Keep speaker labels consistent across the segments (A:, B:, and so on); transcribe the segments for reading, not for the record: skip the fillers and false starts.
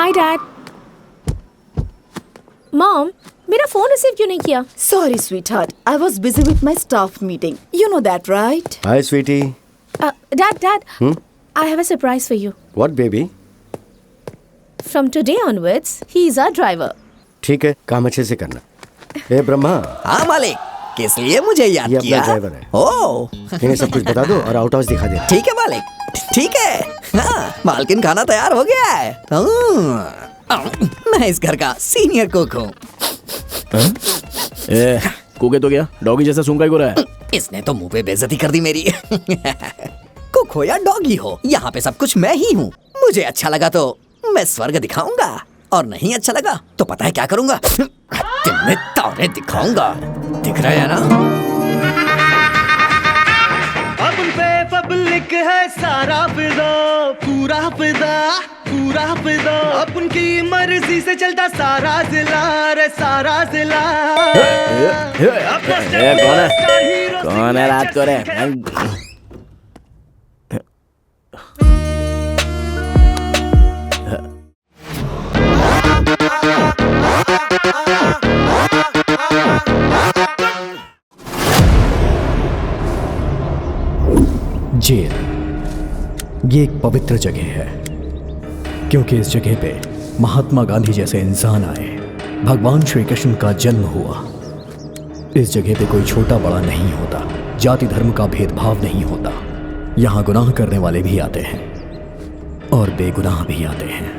A: Hi dad. Mom, मेरा phone receive क्यों नहीं किया?
B: Sorry, sweetheart. I was busy with my staff meeting. You know that, right?
C: Hi, sweetie.
A: Dad, I have a surprise for you.
C: What, baby?
A: From today onwards, he is our driver.
C: ठीक है, काम अच्छे से करना। ए ब्रह्मा,
D: हाँ मालिक, किस लिए मुझे याद
C: ये अपना
D: किया?
C: ड्राइवर है।
D: ओह,
C: इन्हें सब कुछ बता दो और आउट हाउस दिखा दे।
D: ठीक है मालिक, ठीक है। हाँ, मालकिन खाना तैयार हो गया है। मैं इस घर का सीनियर कुक हूँ।
E: कुक है तो क्या डॉगी जैसा सूंघ को रहा है?
D: इसने तो मुंह पे बेइज्जती कर दी मेरी। कुक हो या डॉगी हो, यहाँ पे सब कुछ मैं ही हूँ। मुझे अच्छा लगा तो मैं स्वर्ग दिखाऊंगा, और नहीं अच्छा लगा तो पता है क्या करूंगा? तुम्हें तारे दिखाऊंगा। दिख रहे हैं ना?
F: अब उन पे पब्लिक है सारा फिदा, पूरा फिदा, पूरा फिदा। अब उनकी मर्जी से चलता सारा जिला, रे सारा जिला।
E: कौन है रात को रे?
G: जेल ये एक पवित्र जगह है, क्योंकि इस जगह पे महात्मा गांधी जैसे इंसान आए, भगवान श्री कृष्ण का जन्म हुआ। इस जगह पे कोई छोटा बड़ा नहीं होता, जाति धर्म का भेदभाव नहीं होता। यहाँ गुनाह करने वाले भी आते हैं और बेगुनाह भी आते हैं।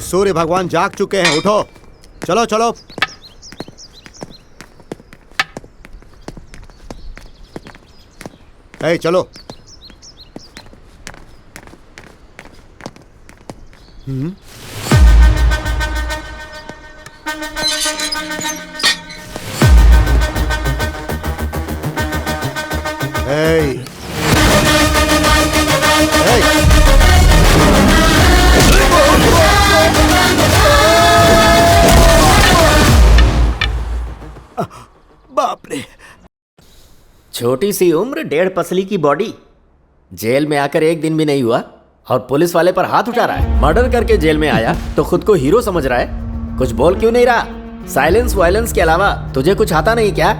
C: सूर्य भगवान जाग चुके हैं, उठो, चलो चलो। चलो।
D: बाप रे,
H: छोटी सी उम्र, 1.5 पसली की बॉडी, जेल में आकर 1 दिन भी नहीं हुआ और पुलिस वाले पर हाथ उठा रहा है। मर्डर करके जेल में आया तो खुद को हीरो समझ रहा है। कुछ बोल क्यों नहीं रहा? साइलेंस वायलेंस के अलावा तुझे कुछ आता नहीं क्या?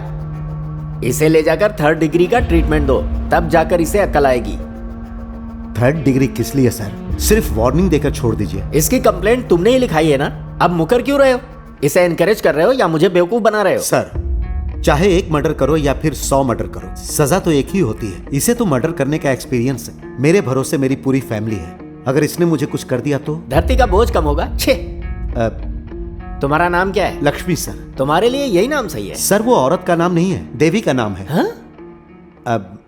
H: इसे ले जाकर 3rd डिग्री का ट्रीटमेंट दो, तब जाकर इसे अक्ल आएगी।
C: 3rd डिग्री किस लिए सर? सिर्फ वार्निंग देकर छोड़ दीजिए।
H: इसकी कंप्लेंट तुमने ही लिखाई है ना, अब मुकर क्यों रहे हो? इसे एनकरेज कर रहे हो या मुझे बेवकूफ बना रहे हो?
C: सर, चाहे एक मर्डर करो या फिर 100 मर्डर करो, सजा तो एक ही होती है। इसे तो मर्डर करने का एक्सपीरियंस है। मेरे भरोसे मेरी पूरी फैमिली है। अगर इसने मुझे कुछ कर दिया तो
H: धरती का बोझ कम होगा। छे। तुम्हारा नाम क्या है?
C: लक्ष्मी सर।
H: तुम्हारे लिए यही नाम सही है?
C: सर वो औरत का नाम नहीं है, देवी का नाम है।
H: हाँ?
C: अब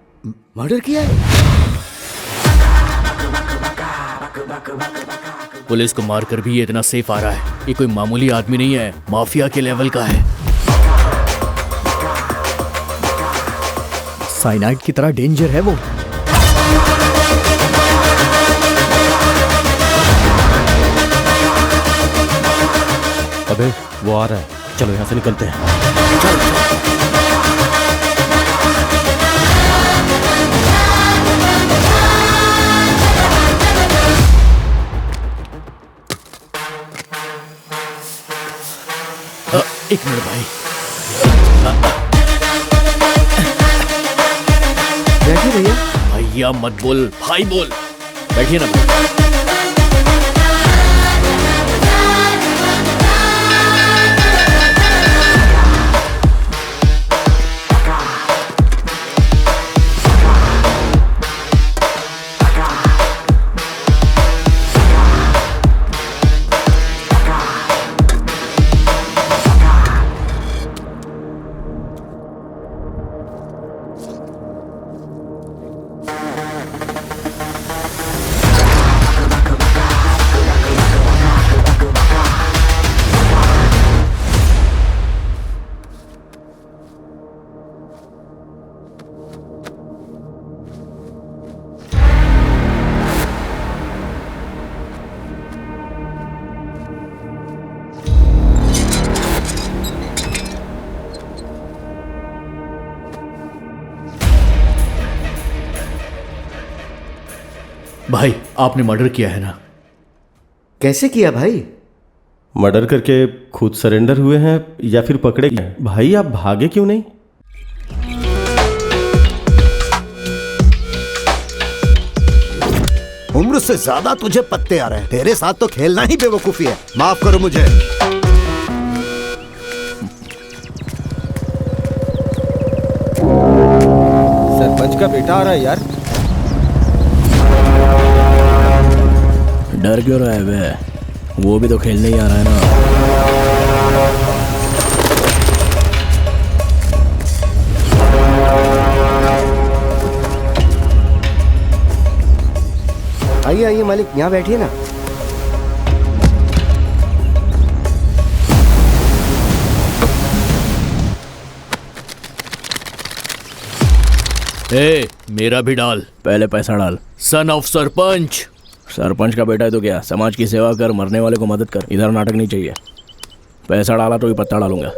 H: मर्डर किया है?
E: पुलिस को मारकर भी ये इतना सेफ आ रहा है। ये कोई मामूली आदमी नहीं है, माफिया के लेवल का है।
G: साइनाइड की तरह डेंजर है वो।
E: अबे वो आ रहा है, चलो यहाँ से निकलते हैं। एक मिनट भाई।
H: बैठिए भैया।
E: भैया मत बोल, भाई बोल। बैठिए ना भाई। भाई आपने मर्डर किया है ना?
C: कैसे किया भाई?
I: मर्डर करके खुद सरेंडर हुए हैं या फिर पकड़े गए? भाई आप भागे क्यों नहीं?
C: उम्र से ज्यादा तुझे पत्ते आ रहे हैं। तेरे साथ तो खेलना ही बेवकूफी है। माफ करो मुझे।
I: सरपंच का बेटा आ रहा है यार।
E: डर क्यों रहा है बे? वो भी तो खेलने ही आ रहा है ना।
C: आइए आइए मालिक, यहाँ बैठिए ना।
E: ए, मेरा भी डाल। पहले पैसा डाल। Son of sarpanch. सरपंच का बेटा है तो क्या, समाज की सेवा कर, मरने वाले को मदद कर। इधर नाटक नहीं चाहिए। पैसा डाला तो ही पत्ता डालूंगा।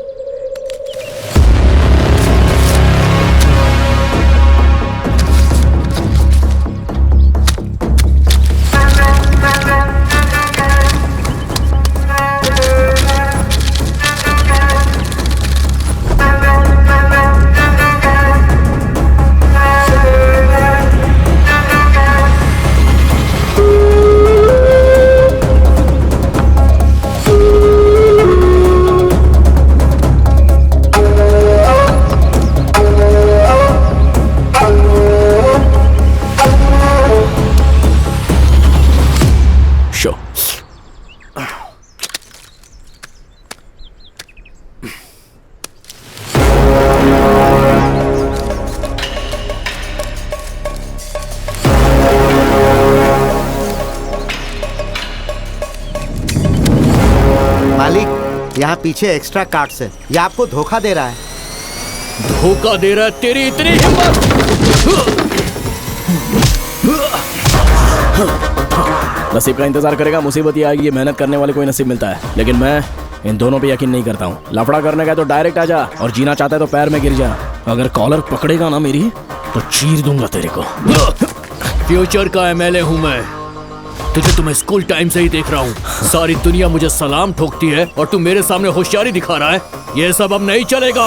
C: यहाँ पीछे एक्स्ट्रा कार्ड्स है। ये आपको धोखा दे रहा है।
E: धोखा दे रहा है? तेरी इतनी हिम्मत! नसीब का इंतजार करेगा, मुसीबत ये आएगी। मेहनत करने वाले को ही नसीब मिलता है, लेकिन मैं इन दोनों पे यकीन नहीं करता हूँ। लफड़ा करने का तो डायरेक्ट आ जा, और जीना चाहता है तो पैर में गिर जा। अगर कॉलर पकड़ेगा ना मेरी तो चीर दूंगा तेरे को। फ्यूचर का एमएलए हूँ मैं। तुझे तो मैं स्कूल टाइम से ही देख रहा हूँ। सारी दुनिया मुझे सलाम ठोकती है और तू मेरे सामने होशियारी दिखा रहा है। ये सब अब नहीं चलेगा।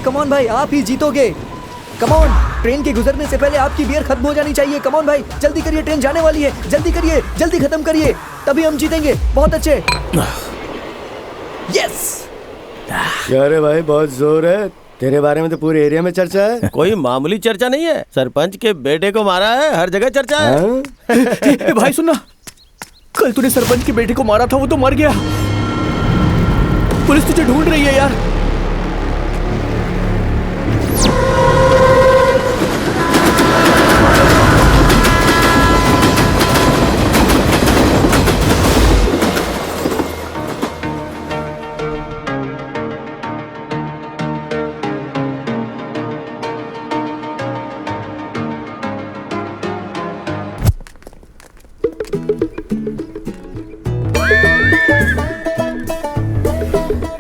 G: कमॉन भाई, आप ही जीतोगे। कमॉन, ट्रेन के गुजरने से पहले आपकी बियर खत्म हो जानी चाहिए। कमॉन भाई, जल्दी करिए, ट्रेन जाने वाली है। जल्दी करिए, जल्दी खत्म करिए, तभी हम जीतेंगे। बहुत अच्छे।
D: यस।
J: अरे भाई बहुत जोर है, तेरे बारे में तो पूरे एरिया में चर्चा है।
I: कोई मामूली चर्चा नहीं है, सरपंच के बेटे को मारा है, हर जगह चर्चा है।
G: भाई सुनना, कल तूने सरपंच के बेटे को मारा था, वो तो मर गया। पुलिस तुझे ढूंढ रही है यार।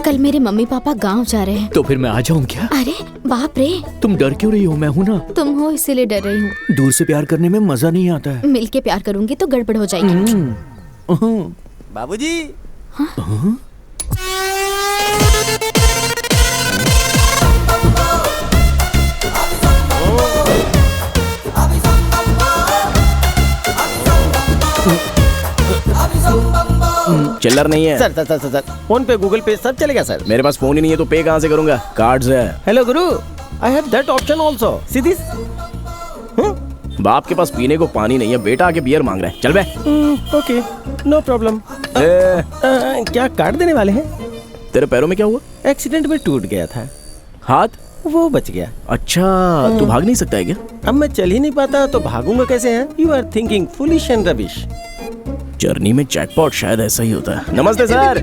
A: कल मेरे मम्मी पापा गांव जा रहे हैं।
G: तो फिर मैं आ जाऊं क्या?
A: अरे बाप रे,
G: तुम डर क्यों रही हो? मैं हूं ना।
A: तुम हो इसीलिए डर रही हूँ।
G: दूर से प्यार करने में मजा नहीं आता है।
A: मिल के प्यार करूंगी तो गड़बड़ हो जाएगी।
I: बाबूजी।
E: चिल्लर नहीं है
I: sir sir sir sir, phone पे गूगल पे सब चलेगा सर।
E: मेरे पास फोन ही नहीं है तो पे कहाँ से करूंगा? कार्ड्स है।
I: Hello Guru, I have that option also. See this.
E: बाप के पास पीने को पानी नहीं है, बेटा आके बियर मांग रहा है। चल बे।
I: Okay, no problem. क्या कार्ड देने वाले हैं?
E: तेरे पैरों में क्या हुआ?
I: एक्सीडेंट में टूट गया था
E: हाथ,
I: वो बच गया।
E: अच्छा, तू भाग नहीं सकता है क्या?
I: अब मैं चल ही नहीं पाता तो भागूंगा कैसे? है you are thinking foolish and rubbish.
E: Journey में जैकपॉट शायद ऐसा ही होता है। नमस्ते सर।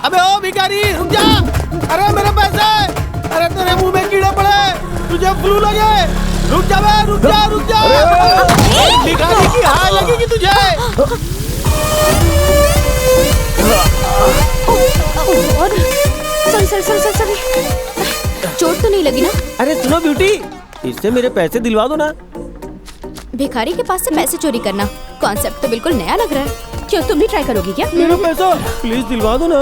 I: अबे ओ भिखारी, रुक जा। अरे मेरे पैसे, अरे तेरे मुंह में कीड़े पड़े, तुझे फ्लू लगे। रुक जा बे, रुक जा, रुक जा। भिखारी की हाय लगेगी तुझे।
A: सॉरी। चोट तो नहीं लगी ना?
I: अरे सुनो ब्यूटी, इससे मेरे पैसे दिलवा दो ना।
A: भिखारी के पास से पैसे चोरी करना, कॉन्सेप्ट तो बिल्कुल नया लग रहा है। क्यों, तुम भी ट्राई करोगी क्या?
I: मेरा पैसा प्लीज दिलवा दो ना।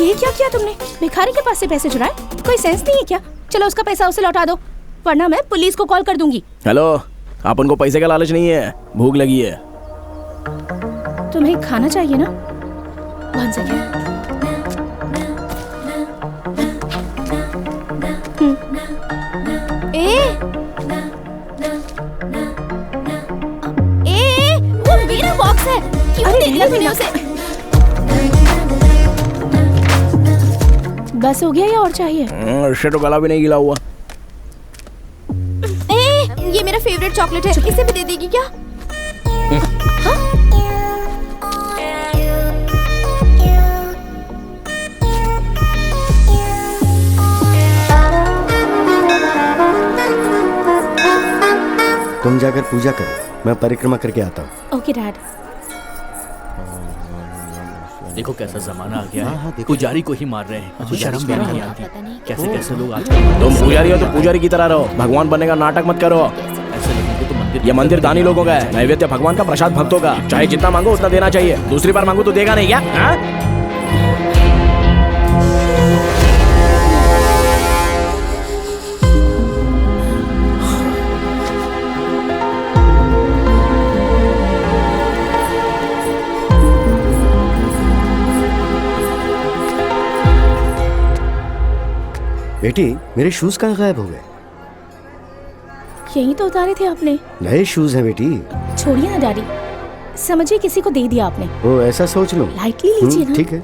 A: ये क्या किया तुमने? भिखारी के पास से पैसे चुराए? कोई सेंस नहीं है क्या? चलो उसका पैसा उसे लौटा दो, वरना मैं पुलिस को कॉल कर दूंगी।
E: हेलो, अपन को पैसे का लालच नहीं है, भूख लगी है।
A: तुम्हें खाना चाहिए ना? One second. वो मेरा बॉक्स है, क्यों दे दिया तूने उसे? बस हो गया या और चाहिए?
E: इससे तो गला भी नहीं गिला हुआ।
A: ये मेरा फेवरेट चॉकलेट है, इसे भी दे देगी क्या?
J: तुम जाकर पूजा करो, मैं परिक्रमा करके आता हूँ।
A: Okay dad.
G: देखो कैसा जमाना आ गया है,
C: देखो।
G: पुजारी को ही मार रहे हैं। कुछ शर्म भी नहीं आती।
A: पता नहीं
G: कैसे कैसे लोग आजकल
E: तुम पुजारी हो तो पुजारी की तरह रहो, भगवान बनने का नाटक मत करो।
G: ऐसे लोगों को तो मंदिर
E: ये मंदिर दानी लोगों का है, नैवेद्य भगवान का, प्रसाद भक्तों का। चाहे जितना मांगो उतना देना चाहिए, दूसरी बार मांगो तो देगा नहीं क्या? हाँ?
J: बेटी, मेरे शूज कहाँ गायब हो गए?
A: यही तो उतारे थे आपने।
J: नए शूज हैं बेटी।
A: छोड़िए ना डैडी, समझिए किसी को दे दिया आपने।
J: ओ ऐसा सोच लो।
A: लाइटली लीजिए ना।
J: ठीक है।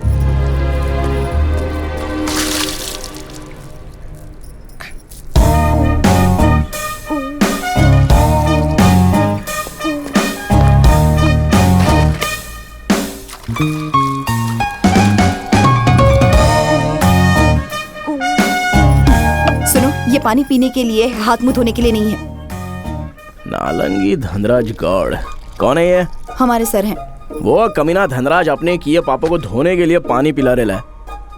B: सुनो, ये पानी पीने के लिए, हाथ मुंह धोने के लिए नहीं है।
E: नालंगी धनराज गौड़ कौन है ये?
B: हमारे सर हैं।
E: वो कमीना धनराज अपने किए पापा को धोने के लिए पानी पिला रहा है।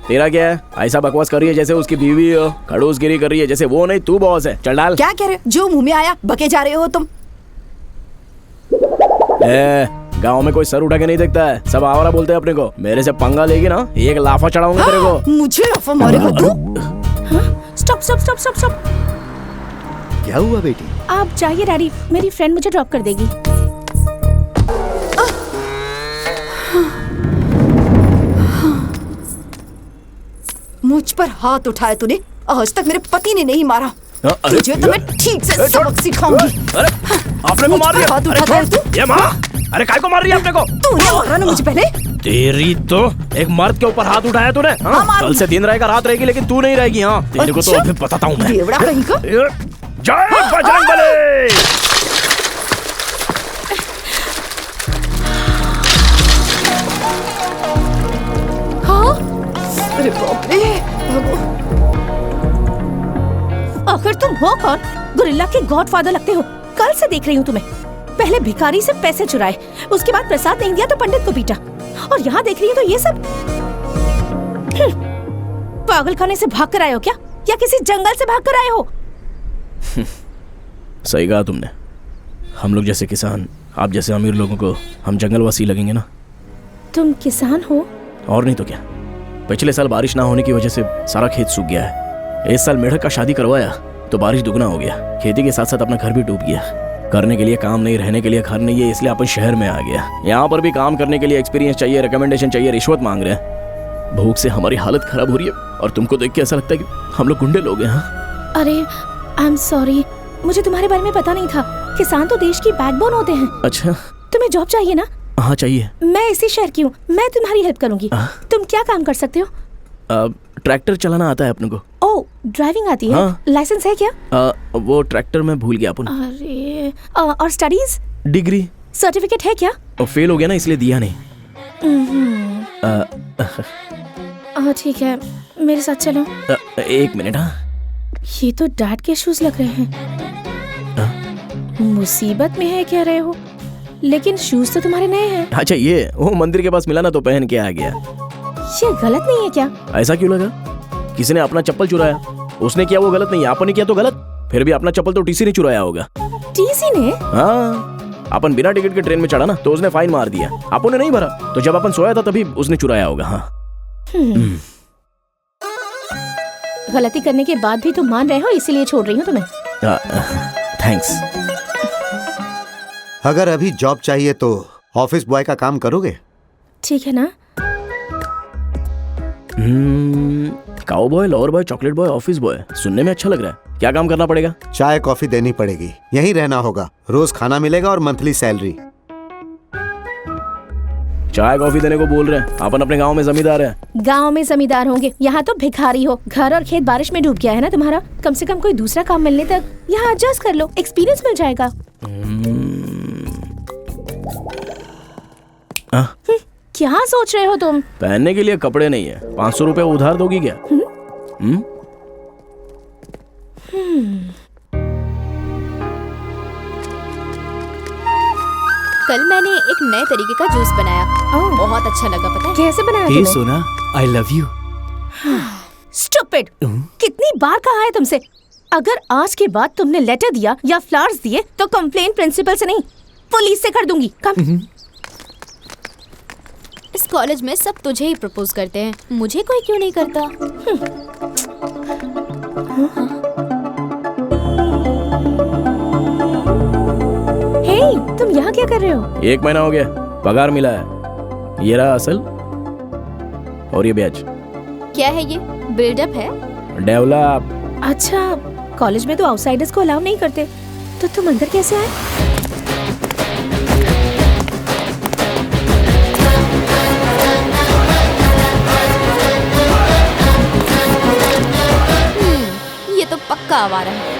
E: तेरा क्या है? ऐसा बकवास कर रही है जैसे उसकी बीवी हो, खड़ूसगिरी कर रही है जैसे वो नहीं तू बॉस है। चल डाल।
B: क्या कह रहे हो? जो मुंह में आया बके जा रहे हो तुम।
E: गांव में कोई सर उठा के नहीं देखता है, सब आवारा बोलते हैं अपने को। मेरे से पंगा लेगी ना, एक लाफा चढ़ाऊंगा तेरे को।
B: मुझे लाफा मारेगा तू?
A: Stop stop stop stop stop.
J: क्या हुआ बेटी?
A: आप जाइए डैडी, मेरी फ्रेंड मुझे ड्रॉप कर देगी।
B: मुझ पर हाथ उठाया तूने, आज तक मेरे पति ने नहीं मारा। तुझे तो मैं ठीक से सबक सिखाऊंगी।
E: अरे आपने को मार दिया।
B: हाथ उठाता है तू?
E: ये माँ, अरे काय को मार रही है आपने को?
B: तूने मारा ना मुझे पहले।
E: तेरी तो एक मर्द के ऊपर हाथ उठाया तूने। कल से दिन रहेगा रात रहेगी, लेकिन तू नहीं रहेगी। हाँ तेरे को तो अभी बताता हूँ मैं।
B: बेवड़ा कहीं का।
E: जय बजरंगबली।
B: हाँ? अरे बाप रे।
A: आखिर तुम हो कौन? गोरिल्ला के गॉडफादर लगते हो। कल से देख रही हूँ तुम्हें। पहले भिखारी से पैसे चुराए, उसके बाद प्रसाद नहीं दिया तो पंडित को पीटा, और यहाँ देख रही हूँ तो ये सब। पागल खाने से भाग कर आए हो क्या, या किसी जंगल से भाग कर आए हो?
E: सही कहा तुमने। हम लोग जैसे किसान, आप जैसे अमीर लोगों को हम जंगलवासी लगेंगे ना।
A: तुम किसान हो?
E: और नहीं तो क्या। पिछले साल बारिश ना होने की वजह से सारा खेत सूख गया है। इस साल मेढक का शादी करवाया तो बारिश दुगना हो गया। खेती के साथ साथ अपना घर भी डूब गया। करने के लिए काम नहीं, रहने के लिए घर नहीं है, इसलिए अपन शहर में आ गया। यहाँ पर भी काम करने के लिए एक्सपीरियंस चाहिए, रिकमेंडेशन चाहिए, रिश्वत मांग रहे हैं। भूख से हमारी हालत खराब हो रही है, और तुमको देख के ऐसा लगता है कि हम लोग गुंडे लोग हैं। हाँ?
A: अरे आई एम सॉरी, मुझे तुम्हारे बारे में पता नहीं था। किसान तो देश की बैकबोन होते हैं।
E: अच्छा,
A: तुम्हें जॉब चाहिए ना?
E: हाँ चाहिए।
A: मैं इसी शहर की हूँ, मैं तुम्हारी हेल्प करूंगी। तुम क्या काम कर सकते हो?
E: ट्रैक्टर चलाना आता है अपने को।
A: ओह, ड्राइविंग आती है?
E: हाँ।
A: लाइसेंस है क्या?
E: वो ट्रैक्टर में भूल गया अपन।
A: अरे और स्टडीज?
E: डिग्री।
A: सर्टिफिकेट है क्या?
E: फेल हो गया ना, इसलिए दिया नहीं।
A: ठीक है, मेरे साथ चलो।
E: एक मिनट। हाँ,
A: ये तो डैड के शूज लग रहे हैं। मुसीबत में है कह रहे हो, लेकिन शूज तो तुम्हारे नए हैं।
E: अच्छा, ये वो मंदिर के पास मिला ना तो पहन के आ गया।
A: ये गलत नहीं है क्या?
E: ऐसा क्यों लगा? किसी ने अपना चप्पल चुराया, उसने किया वो गलत नहीं है, अपन ने किया तो गलत। फिर भी अपना चप्पल तो टीसी ने चुराया होगा।
A: टीसी ने?
E: हाँ, अपन बिना टिकट के ट्रेन में चढ़ा ना तो उसने फाइन मार दिया, अपन ने नहीं भरा, तो जब अपन सोया था तभी उसने चुराया होगा। हाँ।
A: गलती करने के बाद भी तुम मान रहे हो, इसीलिए छोड़ रही हूँ तुम्हें।
E: थैंक्स।
C: अगर अभी जॉब चाहिए तो ऑफिस बॉय का काम करोगे?
A: ठीक है ना?
E: Cowboy, lower boy, chocolate boy, office boy, सुनने में अच्छा लग रहा है। क्या काम करना पड़ेगा?
C: चाय कॉफी देनी पड़ेगी, यहीं रहना होगा, रोज खाना मिलेगा और मंथली सैलरी।
E: चाय कॉफी देने को बोल रहे हैं, अपन अपने गांव में जमींदार है।
A: गांव में जमींदार होंगे, यहाँ तो भिखारी हो। घर और खेत बारिश में डूब गया है ना तुम्हारा। कम से कम कोई दूसरा काम मिलने तक यहाँ एडजस्ट कर लो, एक्सपीरियंस मिल जाएगा। क्या सोच रहे हो तुम?
E: पहनने के लिए कपड़े नहीं है, 500 रुपए उधार दोगी क्या?
K: कल मैंने एक नए तरीके का जूस बनाया, बहुत अच्छा लगा। पता है
A: कैसे बनाया
G: हे सोना, आई लव यू।
A: स्टूपिड, कितनी बार कहा है तुमसे? अगर आज के बाद तुमने लेटर दिया या फ्लावर्स दिए तो कंप्लेन प्रिंसिपल से नहीं, पुलिस से कर दूंगी। कम।
K: इस कॉलेज में सब तुझे ही प्रपोज करते हैं, मुझे कोई क्यों नहीं करता?
A: हे, तुम यहाँ क्या कर रहे हो?
E: 1 महीना हो गया, पगार मिला है। ये रहा असल और ये ब्याज।
K: क्या है ये? बिल्डअप है?
E: डेवलप।
A: अच्छा, कॉलेज में तो आउटसाइडर्स को अलाउ नहीं करते। तो तुम अंदर कैसे आए?
K: ये तो पक्का आवारा है।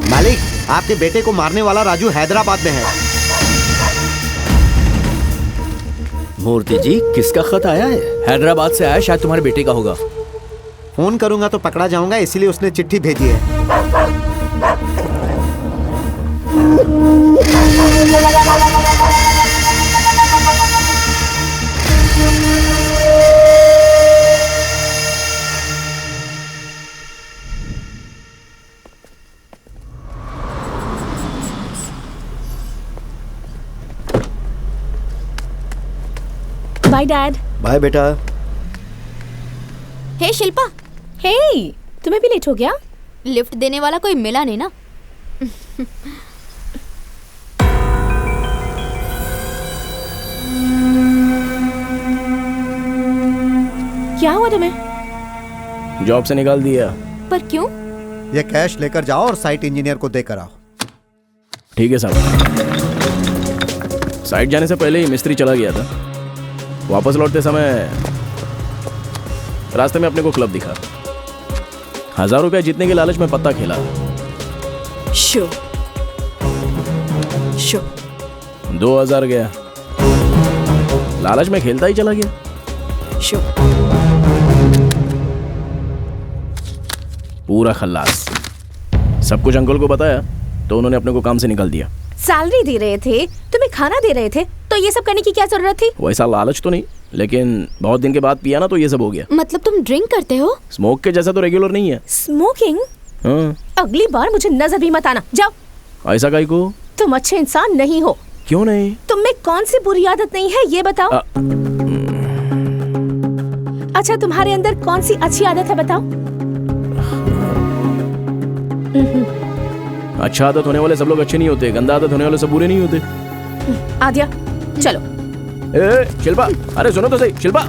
C: मालिक, आपके बेटे को मारने वाला राजू हैदराबाद में है।
H: मूर्ति जी, किसका खत आया है?
G: हैदराबाद से आया, शायद तुम्हारे बेटे का होगा।
C: फोन करूंगा तो पकड़ा जाऊंगा, इसीलिए उसने चिट्ठी भेजी है।
A: Bye dad.
J: बाय बेटा।
K: हे शिल्पा,
A: हे, तुम्हें भी लेट हो गया?
K: लिफ्ट देने वाला कोई मिला नहीं ना?
A: क्या हुआ तुम्हें?
E: जॉब से निकाल दिया।
K: पर क्यों?
C: ये कैश लेकर जाओ और साइट इंजीनियर को देकर आओ।
E: ठीक है साहब। साइट जाने से पहले ही मिस्त्री चला गया था। वापस लौटते समय रास्ते में अपने को क्लब दिखा। 1000 रुपया जीतने के लालच में पत्ता खेला।
B: शो
E: 2000 गया। लालच में खेलता ही चला गया।
B: शो
E: पूरा खल्लास। सब कुछ अंकल को बताया तो उन्होंने अपने को काम से निकाल दिया।
A: सैलरी दे रहे थे, तुम्हें खाना दे रहे थे, तो ये सब करने की क्या जरूरत थी?
E: वैसा लालच तो नहीं, लेकिन बहुत दिन के बाद पिया ना तो ये सब हो गया।
K: मतलब तुम ड्रिंक करते हो?
E: स्मोक के जैसा तो रेगुलर नहीं है।
A: स्मोकिंग?
E: हाँ।
A: अगली बार मुझे नजर भी मत आना। जाओ।
E: ऐसा काहे को?
A: तुम अच्छे इंसान नहीं हो।
E: क्यों नहीं?
A: तुम में कौन सी बुरी आदत नहीं है ये बताओ। अच्छा, तुम्हारे अंदर कौन सी अच्छी आदत है बताओ।
E: अच्छा आदत होने वाले सब लोग अच्छे नहीं होते, गंदा आदत होने वाले सब बुरे नहीं होते।
A: आद्या, चलो।
E: शिल्पा, अरे सुनो तो सही। शिल्पा,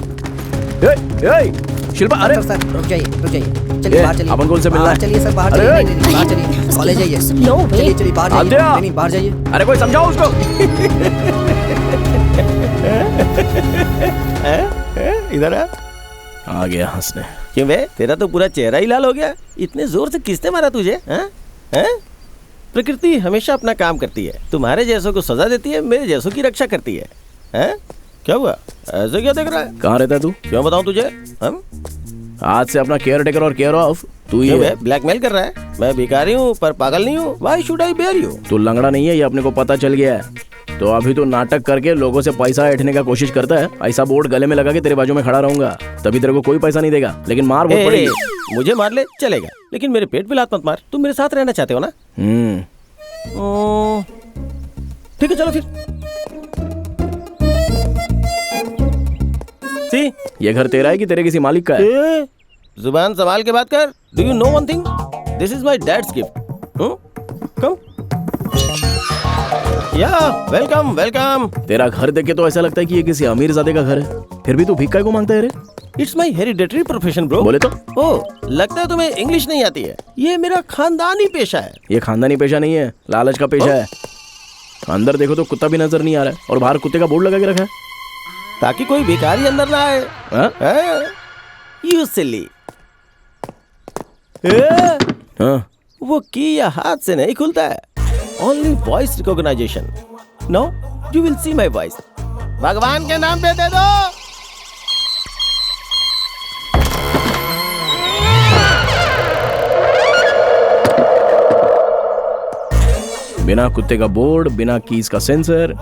E: शिल्पा, अरे
D: रुक जाइए चलिए बाहर चलिए।
E: अपन कौन से मिलना है?
D: चलिए सर बाहर चलिए। नहीं बाहर चलिए, कॉलेज जाइए।
A: नो वे।
D: चलिए बाहर जाइए। नहीं बाहर जाइए।
E: अरे कोई समझाओ उसको।
I: इधर
E: आ गया हंसने।
I: क्यों बे, तेरा तो पूरा चेहरा ही लाल हो गया। इतने जोर से किसने मारा तुझे? हैं? प्रकृति हमेशा अपना काम करती है। तुम्हारे जैसों को सजा देती है, मेरे जैसों की रक्षा करती है। हैं? क्या हुआ? ऐसे क्या देख रहा है?
E: कहाँ रहता है तू?
I: क्यों बताऊं तुझे? हम
E: आज से अपना केयर टेकर और केयर ऑफ तू ही है।
I: ब्लैकमेल कर रहा है? मैं भिखारी हूँ पर पागल नहीं हूँ। Why should I bear you?
E: तू लंगड़ा नहीं है, ये अपने को पता चल गया है। तो अभी तो नाटक करके लोगों से पैसा ऐंठने का कोशिश करता है। ऐसा बोर्ड गले में लगा के तेरे बाजू में खड़ा रहूंगा, तभी तेरे को कोई पैसा नहीं देगा, लेकिन मार बहुत पड़ेगी।
I: मुझे मार ले चलेगा, लेकिन मेरे पेट पे लात मत मार। तुम मेरे साथ रहना चाहते हो ना? ठीक है चलो फिर। सी,
E: ये घर तेरा है कि तेरे किसी मालिक का है?
I: जुबान संभाल के बात कर। Do you know one thing? This is my dad's gift. Come. या वेलकम वेलकम।
E: तेरा घर देख के तो ऐसा लगता है कि ये किसी अमीरजादे का घर है, फिर भी तू भिक्का को मांगता है रे?
I: It's my hereditary profession bro.
E: बोले तो?
I: ओह, लगता है तुम्हें इंग्लिश नहीं आती है। ये मेरा खानदानी पेशा है।
E: ये खानदानी पेशा नहीं है, लालच का पेशा है। अंदर देखो तो कुत्ता भी नजर नहीं आ रहा है, और बाहर कुत्ते का बोर्ड लगा के रखा है
I: ताकि कोई भिखारी अंदर ना आए। You silly. वो की या हाथ से नहीं खुलता है, only voice recognition. No, you will see my voice. भगवान के नाम पे दे दो।
E: बिना कुत्ते का बोर्ड, बिना कीज का सेंसर।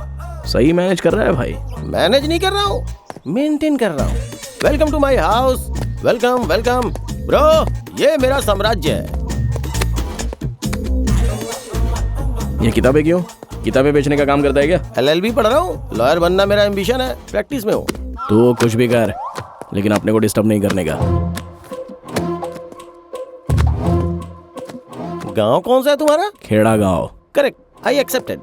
E: सही मैनेज कर रहा है भाई।
I: मैनेज नहीं कर रहा हूँ, मेंटेन कर रहा हूँ। Welcome to my house. Welcome welcome bro, ये मेरा साम्राज्य है।
E: ये किताबें क्यों? किताबें बेचने का काम करता है क्या?
I: LLB पढ़ रहा हूँ, लॉयर बनना मेरा एम्बिशन है, प्रैक्टिस में हूँ।
E: तो कुछ भी कर, लेकिन अपने को डिस्टर्ब नहीं करने का।
I: गांव कौन सा है तुम्हारा?
E: खेड़ा गांव।
I: Correct, I accepted.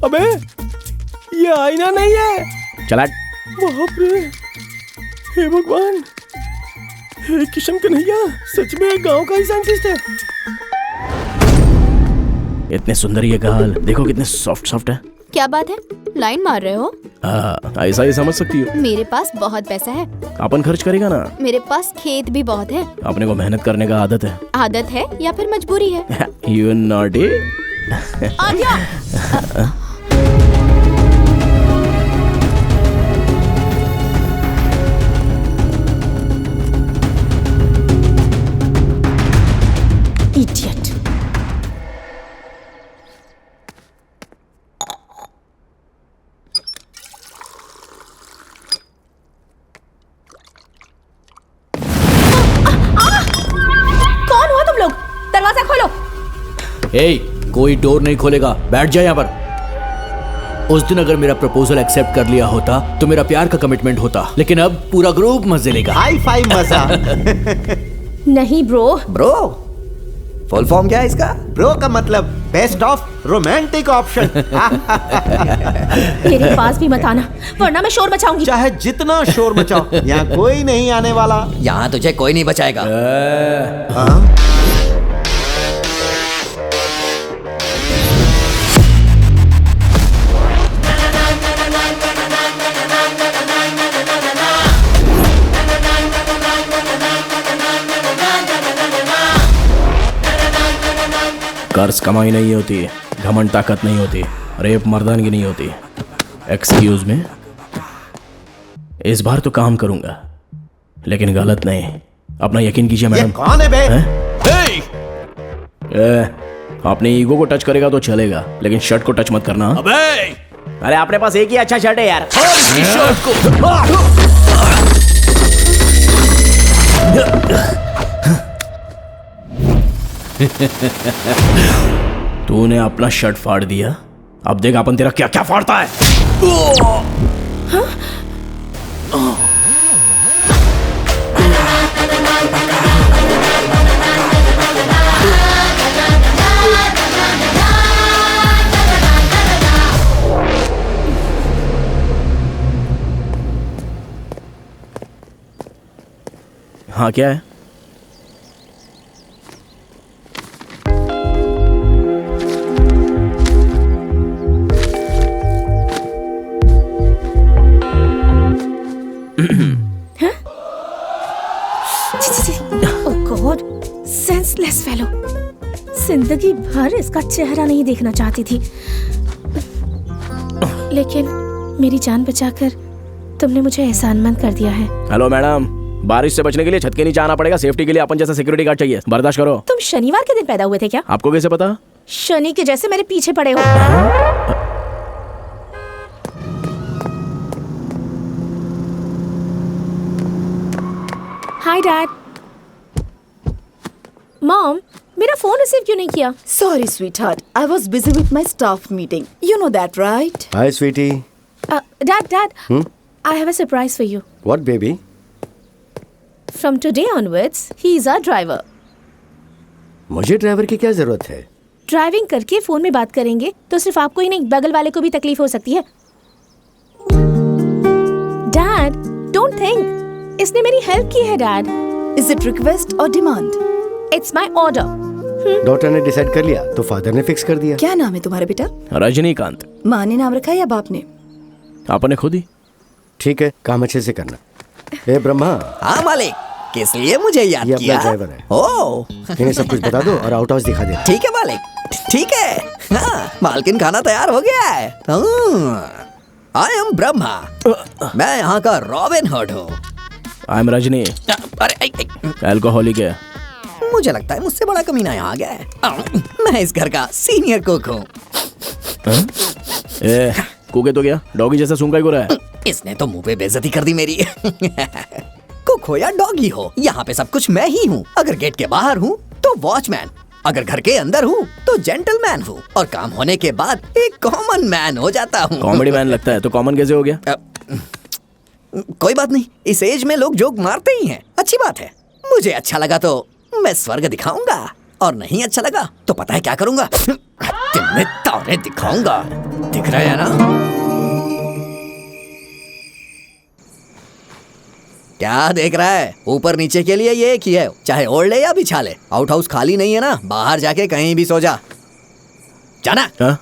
I: अबे ये आईना नहीं है।
E: चला।
I: बाप रे, हे भगवान, हे किशन कन्हैया, सच में गांव का ही साइंटिस्ट है।
E: इतने सुंदर ये गाल, देखो कितने सॉफ्ट सॉफ्ट है।
K: क्या बात है, लाइन मार रहे हो?
E: ऐसा ही समझ सकती हो।
K: मेरे पास बहुत पैसा है।
E: अपन खर्च करेगा ना।
K: मेरे पास खेत भी बहुत है।
E: अपने को मेहनत करने का आदत है।
K: आदत है या फिर मजबूरी है?
E: You naughty।
A: Idiot। कौन हो तुम लोग? दरवाजा खोलो।
G: कोई डोर नहीं खोलेगा, बैठ जा यहाँ पर। उस दिन अगर मेरा प्रपोजल एक्सेप्ट कर लिया होता तो मेरा प्यार का कमिटमेंट होता, लेकिन अब पूरा ग्रुप मजे लेगा।
C: हाई फाई मजा।
A: नहीं ब्रो।
D: ब्रो फुल फॉर्म क्या है इसका?
C: ब्रो का मतलब बेस्ट ऑफ रोमांटिक ऑप्शन।
A: मेरे पास भी मत आना, वरना मैं शोर मचाऊंगी।
C: चाहे जितना शोर मचाओ, यहाँ कोई नहीं आने वाला।
D: यहाँ तुझे कोई नहीं बचाएगा।
E: कर्ज कमाई नहीं होती, घमंड ताकत नहीं होती, रेप मर्दानगी नहीं होती। एक्सक्यूज में, इस बार तो काम करूंगा, लेकिन गलत नहीं। अपना यकीन कीजिए मैडम।
C: कौन है बे?
E: अपने ईगो को टच करेगा तो चलेगा, लेकिन शर्ट को टच मत करना।
I: अरे अपने पास एक ही अच्छा शर्ट है यार।
E: शर्ट को तूने अपना शर्ट फाड़ दिया, अब देख अपन तेरा क्या क्या फाड़ता है। हाँ क्या है?
A: Senseless fellow. जिंदगी भर इसका चेहरा नहीं देखना चाहती थी, लेकिन मेरी जान बचाकर तुमने मुझे एहसानमंद कर दिया है।
E: हेलो मैडम, बारिश से बचने के लिए छत के नीचे आना पड़ेगा। सेफ्टी के लिए अपन जैसा सिक्योरिटी गार्ड चाहिए, बर्दाश्त करो।
A: तुम शनिवार के दिन पैदा हुए थे क्या?
E: आपको कैसे पता?
A: शनि के जैसे मेरे पीछे पड़े हो। Hi dad. मॉम, मेरा फोन रिसीव क्यों नहीं किया?
B: Sorry, sweetheart. I was busy with my staff meeting. You know that, right?
J: Hi, sweetie.
A: Dad, I have a surprise for you.
J: What, baby?
A: From today onwards, he is our driver.
J: मुझे driver की क्या जरूरत है?
A: Driving करके phone में बात करेंगे तो सिर्फ आपको ही नहीं, बगल वाले को भी तकलीफ हो सकती है। Dad, don't think. इसने मेरी हेल्प की है, Dad.
B: Is it request or demand?
A: It's my order.
J: Doctor ने डिसाइड कर लिया तो फादर ने फिक्स कर दिया।
B: क्या नाम है तुम्हारे बेटा?
E: रजनीकांत।
B: माँ ने नाम रखा या बाप ने?
E: आपने खुद ही।
J: ठीक है, काम अच्छे से करना। ए ब्रह्मा।
D: हाँ मालिक, किस लिए मुझे याद
J: ये
D: किया?
J: अपना ड्राइवर है।
D: ओह,
J: इन्हें सब कुछ बता दो और आउट हाउस दिखा दे।
D: ठीक है मालिक, ठीक है। हाँ, मालकिन खाना तैयार हो गया है। आई एम ब्रह्मा, मैं यहाँ का रॉबिन हुड हूँ।
E: आई एम रजनी,
D: अरे
E: अल्कोहलिक है।
D: मुझे लगता है मुझसे बड़ा कमीना यहाँ आ गया है। मैं इस घर का सीनियर कुक हूँ।
E: कुक है तो क्या, डॉगी जैसा सूंघा क्यों रहा है?
D: इसने तो मुंह पे बेइज्जती कर दी मेरी। कुक हो या डॉगी हो, यहाँ पे सब कुछ मैं ही हूँ। अगर गेट के बाहर हूँ तो वॉचमैन, अगर घर के अंदर हूँ तो जेंटलमैन हूँ, और काम होने के बाद एक कॉमन मैन हो जाता हूँ।
E: कॉमेडी मैन लगता है तो कॉमन कैसे हो गया?
D: कोई बात नहीं, इस एज में लोग जोक मारते ही हैं, अच्छी बात है। मुझे अच्छा लगा तो मैं स्वर्ग दिखाऊंगा। और नहीं अच्छा लगा तो पता है क्या करूंगा? तुम्हें तारे दिखाऊंगा। दिख रहा है ना? क्या देख रहा है? ऊपर नीचे के लिए ये एक ही है, चाहे ओढ़ ले या बिछा ले। आउट हाउस खाली नहीं है ना, बाहर जाके कहीं भी सो जा। जाना।
E: हाँ?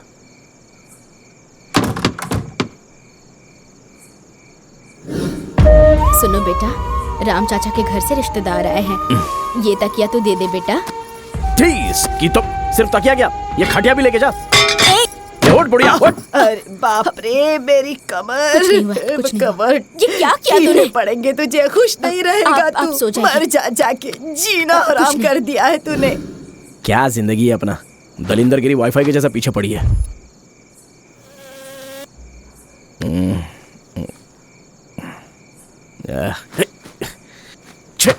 K: सुनो बेटा, राम चाचा के घर से रिश्तेदार आए हैं। ये तकिया तो दे दे बेटा।
E: प्लीज की तो सिर्फ तकिया क्या, ये खटिया भी लेके जा। उठ बुढ़िया उठ।
B: अरे बाप रे, मेरी कमर।
K: कुछ नहीं हुआ, कुछ नहीं हुआ।
B: कमर
K: ये क्या किया तूने?
B: कीड़े पड़ेंगे तुझे, खुश नहीं रहेगा
K: आप
B: तू।
K: सो जाइए।
B: मर जा जाके, जीना हराम कर दिया है तूने।
E: क्या जिंदगी है अपना, दलिंदर गिरी वाईफाई के जैसा पीछे पड़ी है। छे,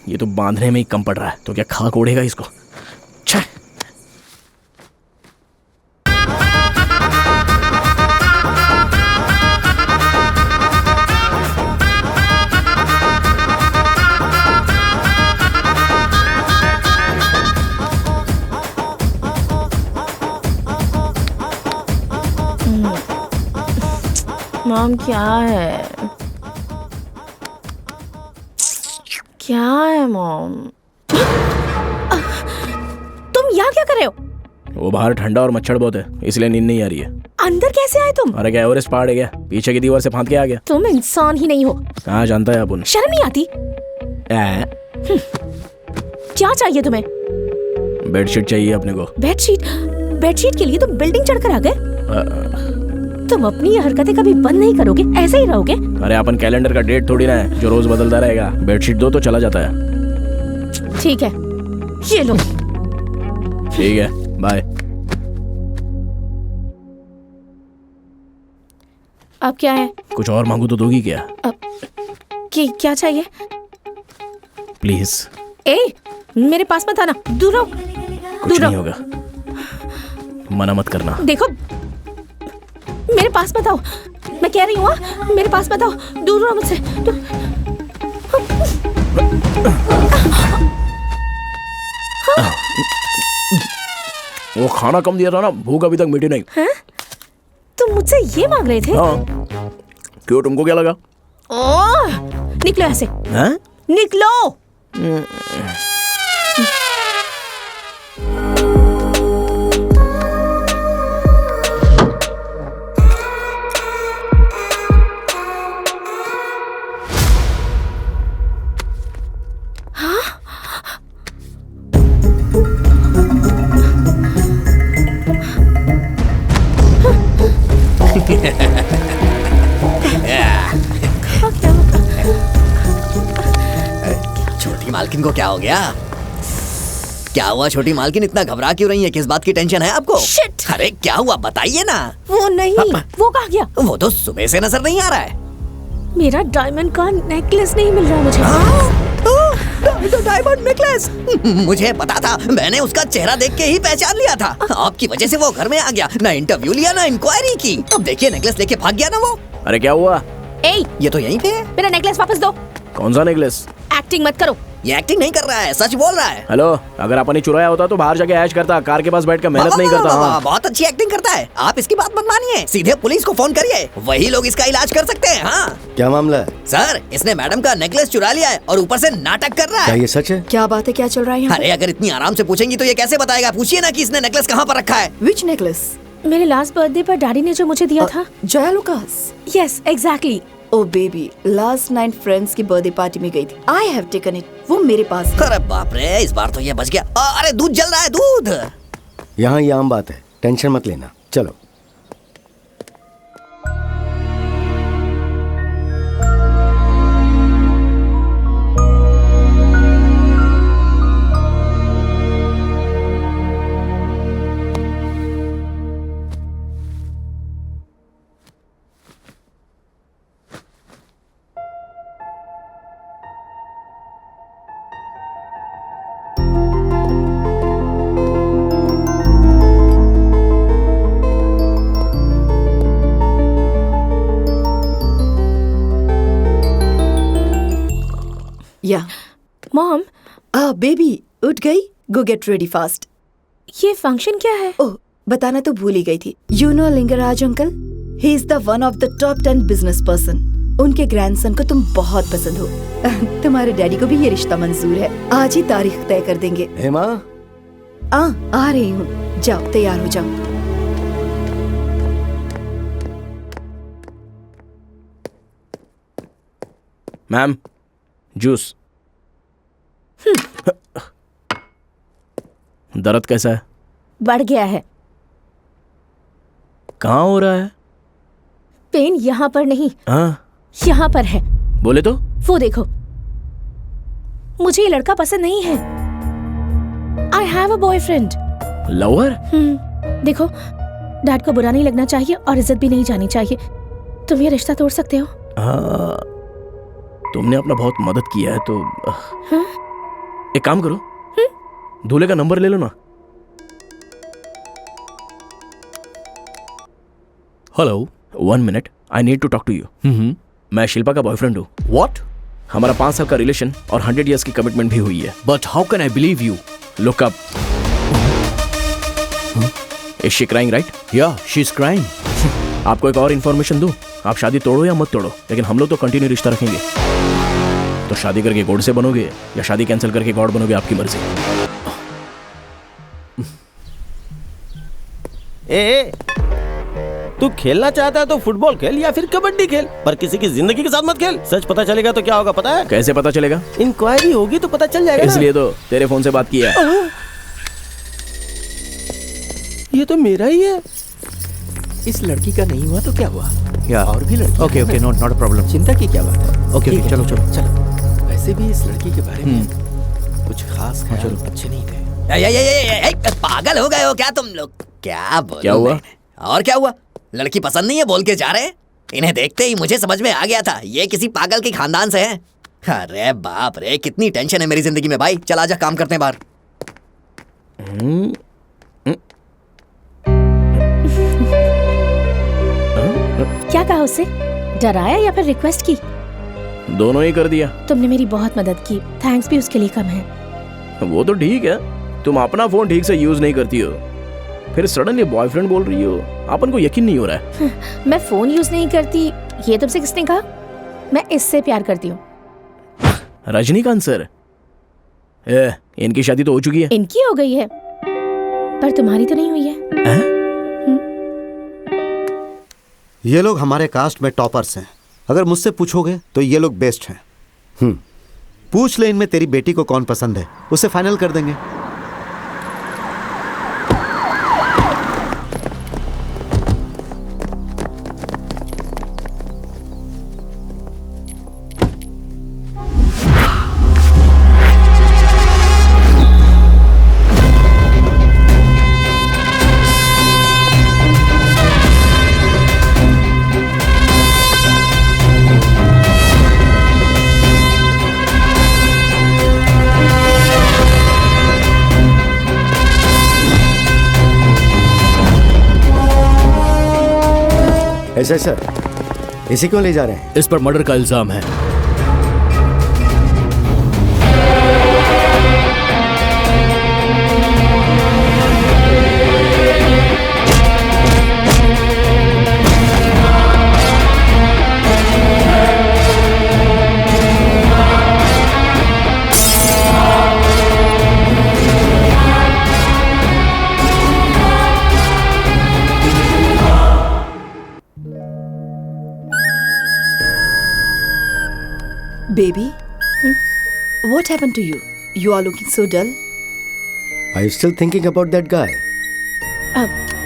E: ये तो बांधने में ही कम पड़ रहा है, तो क्या खाक ओढ़ेगा इसको। छे।
A: मॉम क्या है, क्या है मॉम? तुम यहाँ क्या कर रहे हो?
E: वो बाहर ठंडा और मच्छर बहुत है, इसलिए नींद नहीं आ रही है।
A: अंदर कैसे आए तुम?
E: अरे क्या एवरेस्ट पहाड़ है क्या, पीछे की दीवार से फांद के आ गया।
A: तुम इंसान ही नहीं हो।
E: कहाँ जानता है अपन।
A: शर्म नहीं आती? क्या चाहिए तुम्हें?
E: बेडशीट चाहिए अपने को।
A: बेडशीट? बेडशीट के लिए तुम बिल्डिंग चढ़कर आ गए? तुम अपनी ये हरकतें कभी बंद नहीं करोगे, ऐसे ही रहोगे?
E: अरे अपन कैलेंडर का डेट थोड़ी ना है जो रोज बदलता रहेगा। बेडशीट दो तो चला जाता है।
A: ठीक है, ये लो।
E: ठीक है, बाय।
A: अब क्या है?
E: कुछ और मांगू तो दोगी क्या?
A: क्या चाहिए?
E: प्लीज।
A: ए, मेरे पास मत आना, दूर रहो।
E: कुछ नहीं होगा, मना मत करना।
A: देखो, मेरे पास मत आओ, मैं कह रही हूँ। मेरे पास मत आओ, दूर रहो मुझसे।
E: वो खाना कम दिया था ना, भूख अभी तक मिटी नहीं।
A: हैं? तुम मुझसे ये मांग रहे थे?
E: हाँ। क्यों, तुमको क्या लगा?
A: ओह, निकलो यहाँ से।
E: हैं?
A: निकलो।
D: छोटी मालकिन को क्या हो गया? क्या हुआ छोटी मालकिन, इतना घबरा क्यों रही है? किस बात की टेंशन है आपको?
A: Shit!
D: अरे क्या हुआ बताइए ना।
A: वो नहीं, वो कहाँ गया?
D: वो तो सुबह से नजर नहीं आ रहा है।
A: मेरा डायमंड का नेकलेस नहीं मिल रहा मुझे।
D: तो डायमंड नेकलेस मुझे पता था, मैंने उसका चेहरा देख के ही पहचान लिया था। आपकी वजह से वो घर में आ गया, ना इंटरव्यू लिया ना इंक्वायरी की। अब देखिए नेकलेस लेके भाग गया ना वो।
E: अरे क्या हुआ?
D: ये तो यहीं पे है।
A: मेरा नेकलेस वापस दो।
E: कौन सा नेकलेस?
A: एक्टिंग मत करो।
D: ये एक्टिंग नहीं कर रहा है, सच बोल रहा है।
E: हेलो, अगर अपन ही चुराया होता तो बाहर जाके ऐश करता, कार के पास बैठकर मेहनत नहीं करता। हाँ।
D: बहुत अच्छी एक्टिंग करता है, आप इसकी बात मत मानिए, सीधे पुलिस को फोन करिए, वही लोग इसका इलाज कर सकते हैं। हाँ
J: क्या मामला है?
D: सर, इसने मैडम का नेकलेस चुरा लिया है और ऊपर से नाटक कर रहा
J: क्या
D: है।
J: ये सच है?
B: क्या बात है, क्या चल रहा है यहाँ?
D: अरे अगर इतनी आराम से पूछेंगी तो ये कैसे बताएगा? पूछिए ना कि इसने नेकलेस कहाँ पर रखा है।
B: Which necklace?
A: मेरे लास्ट बर्थडे पर डैडी ने जो मुझे दिया था।
B: Jaya Lucas?
A: Yes, exactly.
B: Oh baby, last night friends की बर्थडे पार्टी में गई थी। आई हैव टेकन इट, वो मेरे पास है।
D: अरे बाप रे, इस बार तो ये बच गया। अरे दूध जल रहा है, दूध।
J: यहाँ ये आम बात है, टेंशन मत लेना, चलो।
B: या
A: मॉम,
B: बेबी उठ गई? गो गेट रेडी फास्ट।
A: ये फंक्शन क्या है?
B: ओह, बताना तो भूल ही गई थी। You know Lingaraj uncle, he is the one of the top 10 business person. उनके ग्रैंडसन को तुम बहुत पसंद हो। तुम्हारे डैडी को भी ये रिश्ता मंजूर है। आज ही तारीख तय कर देंगे।
J: हेमा,
B: आ रही हूँ, जाओ तैयार हो जाओ।
E: Ma'am, juice. दर्द कैसा है?
A: बढ़ गया है।
E: कहाँ हो रहा है?
A: पेन यहाँ पर नहीं,
E: हाँ,
A: यहाँ पर है।
E: बोले तो?
A: वो देखो, मुझे ये लड़का पसंद नहीं है। I have a boyfriend.
E: Lover?
A: देखो, डैड को बुरा नहीं लगना चाहिए और इज्जत भी नहीं जानी चाहिए। तुम ये रिश्ता तोड़ सकते हो।
E: हाँ, तुमने अपना बहुत मदद किया है तो एक काम करो, दूल्हे का नंबर ले लो ना। Hello, 1 minute, I need to talk to you. मैं शिल्पा का बॉयफ्रेंड हूँ।
L: What?
E: हमारा 5 साल का रिलेशन और 100 years की कमिटमेंट भी हुई है।
L: But how can I believe you?
E: Look up. Is she crying, right?
L: Yeah, she's crying.
E: आपको एक और इन्फॉर्मेशन दूं, आप शादी तोड़ो या मत तोड़ो, लेकिन हम लोग तो कंटिन्यू रिश्ता रखेंगे। तो शादी करके गॉड से बनोगे या शादी कैंसिल करके गॉड बनोगे, आपकी मर्जी।
I: ए, तू खेलना चाहता है तो फुटबॉल खेल या फिर कबड्डी खेल, पर किसी की जिंदगी के साथ मत खेल। सच पता चलेगा तो क्या होगा पता है?
E: कैसे पता चलेगा?
I: इंक्वायरी होगी तो पता चल जाएगा ना।
E: इसलिए तो तेरे फोन से बात किया है।
I: ये तो मेरा ही है।
H: इस लड़की का नहीं हुआ तो क्या हुआ?
L: Yeah.
H: और भी लड़की।
L: Okay, not a problem.
H: चिंता की क्या बात है?
L: Okay,
H: ठीक है,
L: चलो।
H: वैसे भी इस लड़की के बारे में कुछ खास ख्याल अच्छे नहीं थे।
D: पागल हो गए हो क्या तुम लोग? क्या बोलूं
E: क्या हुआ?
D: मैं? और क्या हुआ? लड़की पसंद नहीं है बोल के जा रहे हैं। इन्हें देखते ही मुझे समझ में आ गया था ये किसी पागल के खानदान से है। अरे बाप रे, कितनी टेंशन है मेरी जिंदगी में भाई। चल आजा, काम करते हैं बाहर।
A: क्या कहा उससे? डराया या फिर रिक्वेस्ट की?
E: दोनों ही कर दिया।
A: तुमने मेरी बहुत मदद की, थैंक्स भी उसके लिए कम है।
E: वो तो ठीक है, तुम अपना फोन ठीक से यूज नहीं करती हो, फिर सडनली बॉयफ्रेंड बोल रही हो। अपन को यकीन नहीं हो रहा है।
A: मैं फोन यूज नहीं करती, ये तुमसे किसने कहा? मैं इससे प्यार करती हूँ।
E: रजनीकांत सर, इनकी शादी तो हो चुकी है।
A: इनकी हो गई है, पर तुम्हारी तो नहीं हुई है।
C: ये लोग हमारे कास्ट में टॉपर्स हैं। अगर मुझसे पूछोगे तो ये लोग बेस्ट हैं। पूछ ले इनमें तेरी बेटी को कौन पसंद है, उसे फाइनल कर देंगे।
J: ऐसा सर, इसी क्यों ले जा रहे हैं?
L: इस पर मर्डर का इल्जाम है।
B: Baby, what happened to you? You are looking so dull.
J: Are you still thinking about that guy?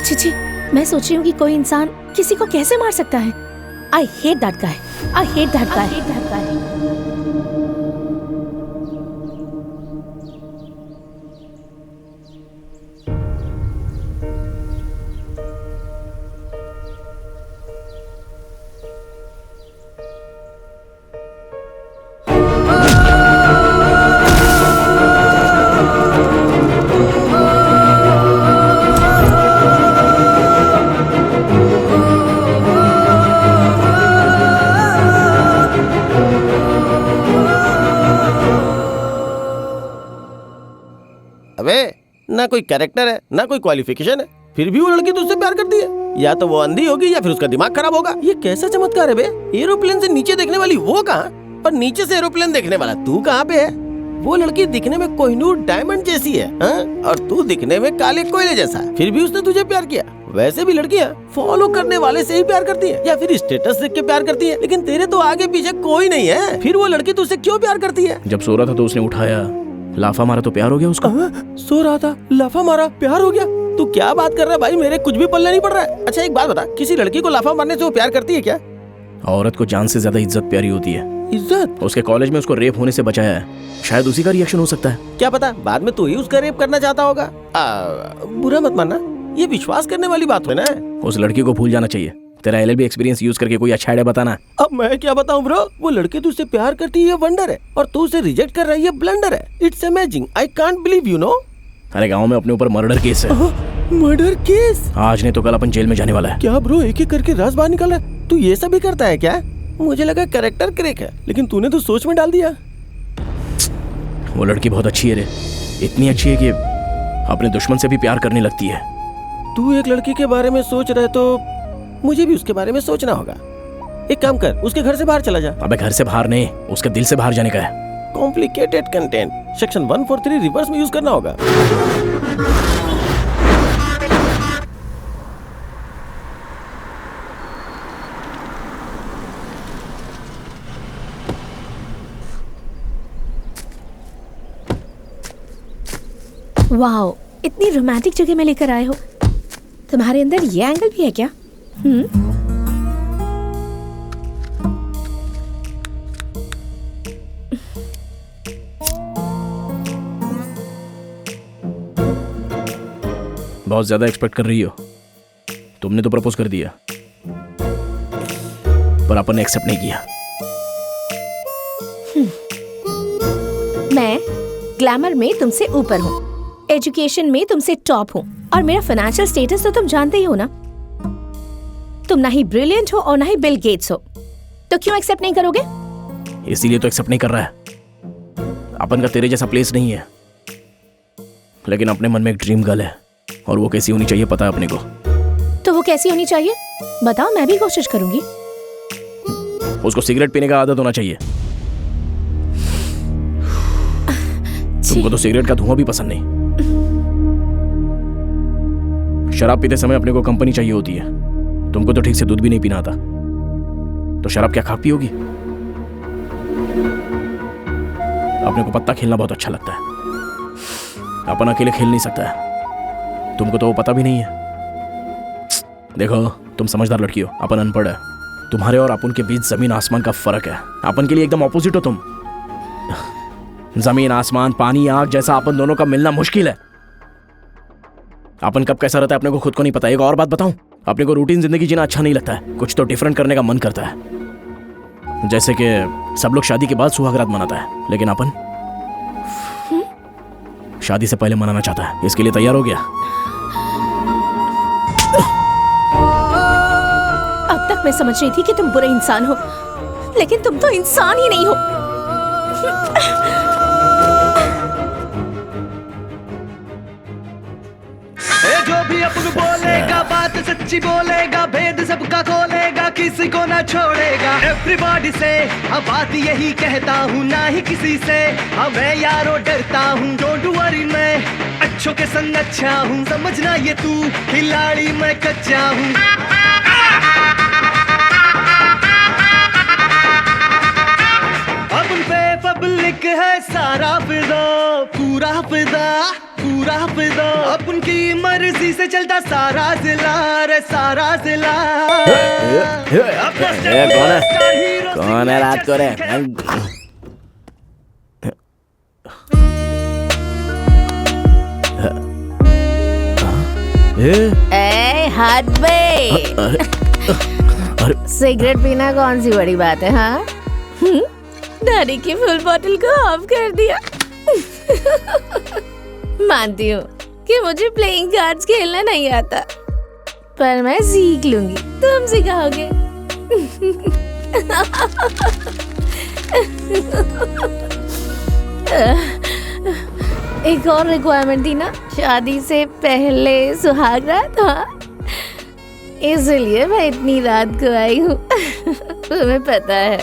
A: Chichi, मैं सोच रही हूँ कि कोई इंसान किसी को कैसे मार सकता है। I hate that guy. I hate that guy. I hate that guy.
I: ना कोई कैरेक्टर है ना कोई क्वालिफिकेशन है, फिर भी वो लड़की तुझसे प्यार करती है। या तो वो अंधी होगी या फिर उसका दिमाग खराब होगा। ये कैसा चमत्कार है बे? एरोप्लेन से नीचे देखने वाली वो कहाँ और नीचे से एरोप्लेन देखने वाला तू कहाँ पे है? वो लड़की दिखने में कोहिनूर डायमंड जैसी है, हाँ? और तू दिखने में काले कोयले जैसा, फिर भी उसने तुझे प्यार किया। वैसे भी लड़कियाँ फॉलो करने वाले से ही प्यार करती है या फिर स्टेटस देख के प्यार करती है, लेकिन तेरे तो आगे पीछे कोई नहीं है, फिर वो लड़की तुझसे क्यों प्यार करती है?
E: जब सो रहा था तो उसने उठाया, लाफा मारा तो प्यार हो गया उसका।
I: सो रहा था, लाफा मारा, प्यार हो गया? तू क्या बात कर रहा है भाई? मेरे कुछ भी पल्ले नहीं पड़ रहा है। अच्छा एक बात बता, किसी लड़की को लाफा मारने से वो प्यार करती है क्या?
E: औरत को जान से ज्यादा इज्जत प्यारी होती है।
I: इज्जत?
E: उसके कॉलेज में उसको रेप होने से बचाया है, शायद उसी का रिएक्शन हो सकता है।
I: क्या पता बाद में तू ही उसका रेप करना चाहता होगा। बुरा मत मानना, ये विश्वास करने वाली बात है ना।
E: उस लड़की को भूल जाना चाहिए। तेरा LLB एक्सपीरियंस यूज करके कोई अच्छा आइडिया बताना।
I: अब मैं क्या बताऊं ब्रो? वो लड़की तुझसे प्यार करती है, वंडर है, और तू उसे रिजेक्ट कर रही है, ब्लंडर है। It's amazing, I can't believe, you know.
E: अरे गांव में अपने ऊपर मर्डर केस है।
I: Murder case?
E: आज नहीं तो कल अपन जेल में जाने वाला है।
I: क्या ब्रो, एक एक करके राज बाहर निकाल रहा है? तू ये सब भी करता है क्या? मुझे लगा कैरेक्टर क्रैक है, लेकिन तूने तो सोच में डाल दिया।
E: वो लड़की बहुत अच्छी है रे, इतनी अच्छी है कि अपने दुश्मन से भी प्यार करने लगती है।
I: तू एक लड़की के बारे में सोच रहा है तो मुझे भी उसके बारे में सोचना होगा। एक काम कर, उसके घर से बाहर चला जा।
E: अबे घर से बाहर नहीं, उसके दिल से बाहर जाने का है।
I: कॉम्प्लिकेटेड कंटेंट, सेक्शन 143 रिवर्स में यूज करना होगा।
A: वाओ, इतनी रोमांटिक जगह में लेकर आए हो। तुम्हारे अंदर ये एंगल भी है क्या?
E: बहुत ज्यादा एक्सपेक्ट कर रही हो। तुमने तो प्रपोज कर दिया, पर अपन ने एक्सेप्ट नहीं किया।
A: मैं ग्लैमर में तुमसे ऊपर हूँ, एजुकेशन में तुमसे टॉप हूँ, और मेरा फाइनेंशियल स्टेटस तो तुम जानते ही हो ना। तुम ना ही ब्रिलियंट हो और ना ही बिल गेट्स हो, तो क्यों एक्सेप्ट नहीं करोगे?
E: इसीलिए तो एक्सेप्ट नहीं कर रहा है। अपन का तेरे जैसा प्लेस नहीं है, लेकिन अपने मन में एक ड्रीम गर्ल है, और वो कैसी होनी चाहिए पता है अपने को।
A: तो वो कैसी होनी चाहिए बताओ, मैं भी कोशिश करूंगी।
E: उसको सिगरेट पीने का आदत होना चाहिए। तुमको तो सिगरेट का धुआं भी पसंद नहीं। शराब पीते समय अपने को कंपनी चाहिए होती है। तुमको तो ठीक से दूध भी नहीं पीना आता, तो शराब क्या खा पियोगी? अपने को पत्ता खेलना बहुत अच्छा लगता है, अपन अकेले खेल नहीं सकता है। तुमको तो वो पता भी नहीं है। देखो, तुम समझदार लड़की हो, अपन अनपढ़ है। तुम्हारे और अपन के बीच जमीन आसमान का फर्क है। अपन के लिए एकदम ऑपोजिट हो तुम। जमीन आसमान, पानी आग जैसा अपन दोनों का मिलना मुश्किल है। अपन कब कैसा रहता है अपने को खुद को नहीं पता। एक और बात बताऊं, अपने को रूटीन जिंदगी जीना अच्छा नहीं लगता है। कुछ तो डिफरेंट करने का मन करता है। जैसे कि सब लोग शादी के बाद सुहागरात मनाता है, लेकिन अपन शादी से पहले मनाना चाहता है। इसके लिए तैयार हो गया?
A: अब तक मैं समझ रही थी कि तुम बुरे इंसान हो, लेकिन तुम तो इंसान ही नहीं हो।
F: जो भी अपन बोलेगा बात सच्ची बोलेगा, भेद सबका खोलेगा, किसी को ना छोड़ेगा। एवरीबॉडी से अब बात यही कहता हूँ, ना ही किसी से अब मैं यारो डरता हूँ। डोंट वरी, मैं अच्छों के संग अच्छा हूँ, समझना ये तू खिलाड़ी मैं कच्चा हूँ। अपन पे पब्लिक है सारा फिदा, पूरा फिदा, पूरा फिदा। अपन की मर्जी से चलता सारा जिला रे, सारा जिला।
E: कौन है रात को रे?
A: ए हाथ बे, सिगरेट पीना कौन सी बड़ी बात है? हाँ, दादी की फुल बोतल को ऑफ कर दिया। मानती हूँ कि मुझे प्लेइंग कार्ड्स खेलना नहीं आता, पर मैं सीख लूंगी, तुम सिखाओगे। एक और रिक्वायरमेंट थी ना, शादी से पहले सुहाग रात। हाँ, इसलिए मैं इतनी रात को आई हूँ। तुम्हें पता है।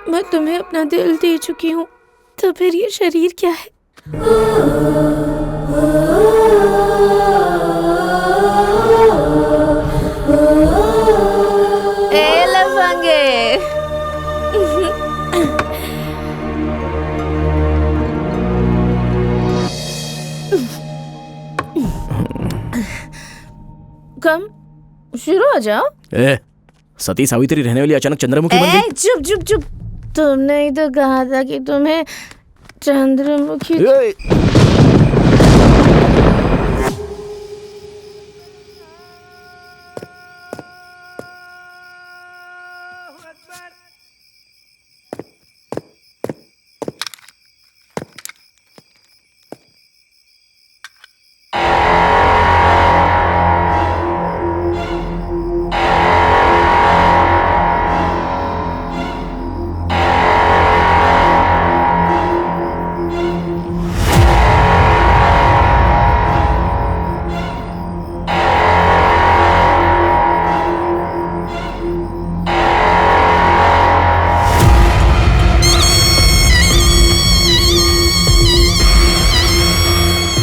A: मैं तुम्हें अपना दिल दे चुकी हूँ, तो फिर ये शरीर क्या है? ए लफंगे, कम शुरू हो जाओ।
E: सती सावित्री रहने वाली अचानक चंद्रमुखी बन गई।
A: चुप चुप चुप, तुमने ही तो कहा था कि तुम्हें चंद्रमुखी।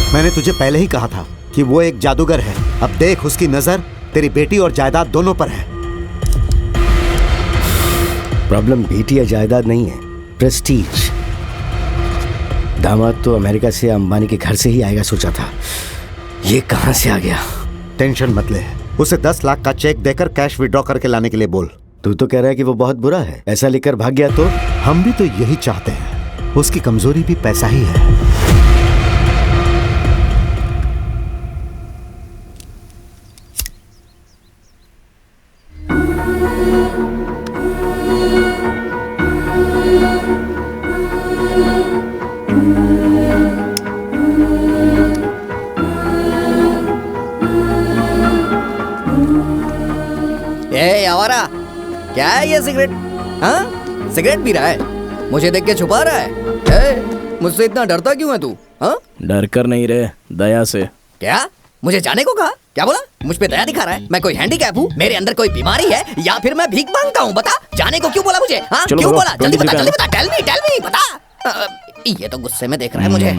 C: मैंने तुझे पहले ही कहा था कि वो एक जादूगर है। अब देख, उसकी नजर तेरी बेटी और जायदाद दोनों पर है।
J: प्रॉब्लम बेटी या जायदाद नहीं है, प्रेस्टीज। दामाद तो अमेरिका से अंबानी के घर से ही आएगा सोचा था, ये कहां से आ गया?
C: टेंशन मत ले, उसे 10 लाख का चेक देकर कैश विड्रॉ करके लाने के लिए बोल।
J: तू तो कह रहा है कि वो बहुत बुरा है, ऐसा लेकर भाग गया तो?
C: हम भी तो यही चाहते हैं, उसकी कमजोरी भी पैसा ही है।
D: आवारा, क्या है ये सिगरेट? हाँ, सिगरेट पी रहा है, मुझे देख के छुपा रहा है। मुझसे इतना डरता क्यों है तू? हाँ,
E: डर कर नहीं रे, दया से।
D: क्या? मुझे जाने को कहा? क्या बोला? मुझ पे दया दिखा रहा है? मैं कोई हैंडीकैप हूँ? मेरे अंदर कोई बीमारी है या फिर मैं भीख मांगता हूँ? बता, जाने को क्यों बोला मुझे? हाँ, क्यों बोला? जल्दी बता, जल्दी बता, टेल मी, बता। ये तो गुस्से में देख रहा है मुझे।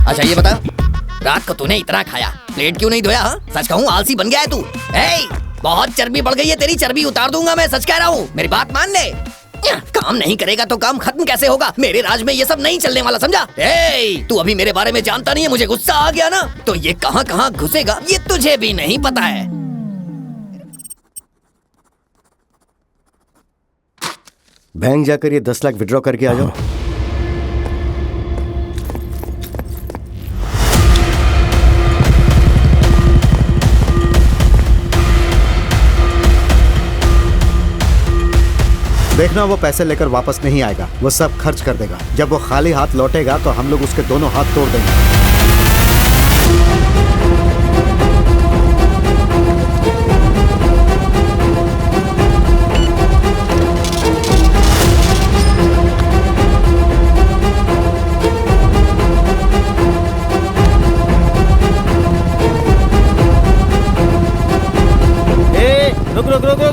D: अच्छा ये बता, रात को तूने इतना खाया, प्लेट क्यों नहीं धोया? हाँ? सच कहूँ आलसी बन गया है तू। बहुत चर्बी बढ़ गई है तेरी, चर्बी उतार दूंगा मैं, सच कह रहा हूँ, मेरी बात मान ले। काम नहीं करेगा तो काम खत्म कैसे होगा? मेरे राज में ये सब नहीं चलने वाला, समझा? तू अभी मेरे बारे में जानता नहीं है, मुझे गुस्सा आ गया ना, तो ये कहाँ कहाँ घुसेगा ये तुझे भी नहीं पता है।
J: बैंक जाकर ये 10 लाख विड्रॉ करके आ जाओ।
C: देखना, वो पैसे लेकर वापस नहीं आएगा, वो सब खर्च कर देगा। जब वो खाली हाथ लौटेगा तो हम लोग उसके दोनों हाथ तोड़ देंगे।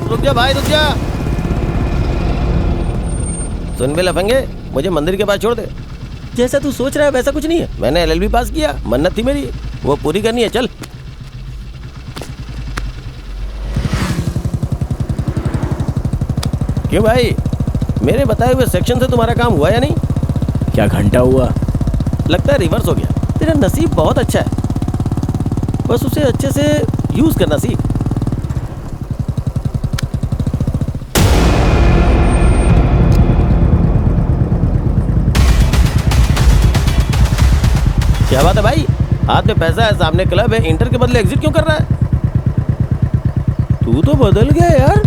I: रुक जा भाई, रुक जा। सुन बे लफंगे, मुझे मंदिर के पास छोड़ दे। जैसा तू सोच रहा है वैसा कुछ नहीं है। मैंने LLB पास किया, मन्नत थी मेरी, वो पूरी करनी है। चल। क्यों भाई, मेरे बताए हुए सेक्शन से तुम्हारा काम हुआ या नहीं?
E: क्या घंटा हुआ?
I: लगता है रिवर्स हो गया। तेरा नसीब बहुत अच्छा है, बस उसे अच्छे से यूज करना सीख। क्या बात है भाई, हाथ में पैसा है, सामने क्लब है, इंटर के बदले एग्जिट क्यों कर रहा है? तू तो बदल गया यार।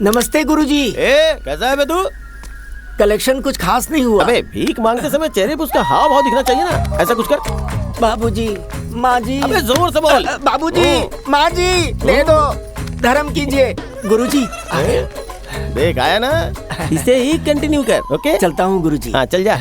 D: नमस्ते गुरुजी।
I: कैसा है बे तू?
D: कलेक्शन कुछ खास नहीं हुआ।
I: अबे भीख मांगते समय चेहरे पे उसका हाव भाव दिखना चाहिए ना, ऐसा कुछ कर।
H: बाबूजी, माँ जी।
I: अबे जोर से बोल।
H: बाबूजी, माँ जी, दे दो, धर्म कीजिए। गुरुजी।
I: देख आया ना, इसे ही कंटिन्यू कर। ओके,
H: चलता हूँ गुरुजी।
I: हाँ चल जा।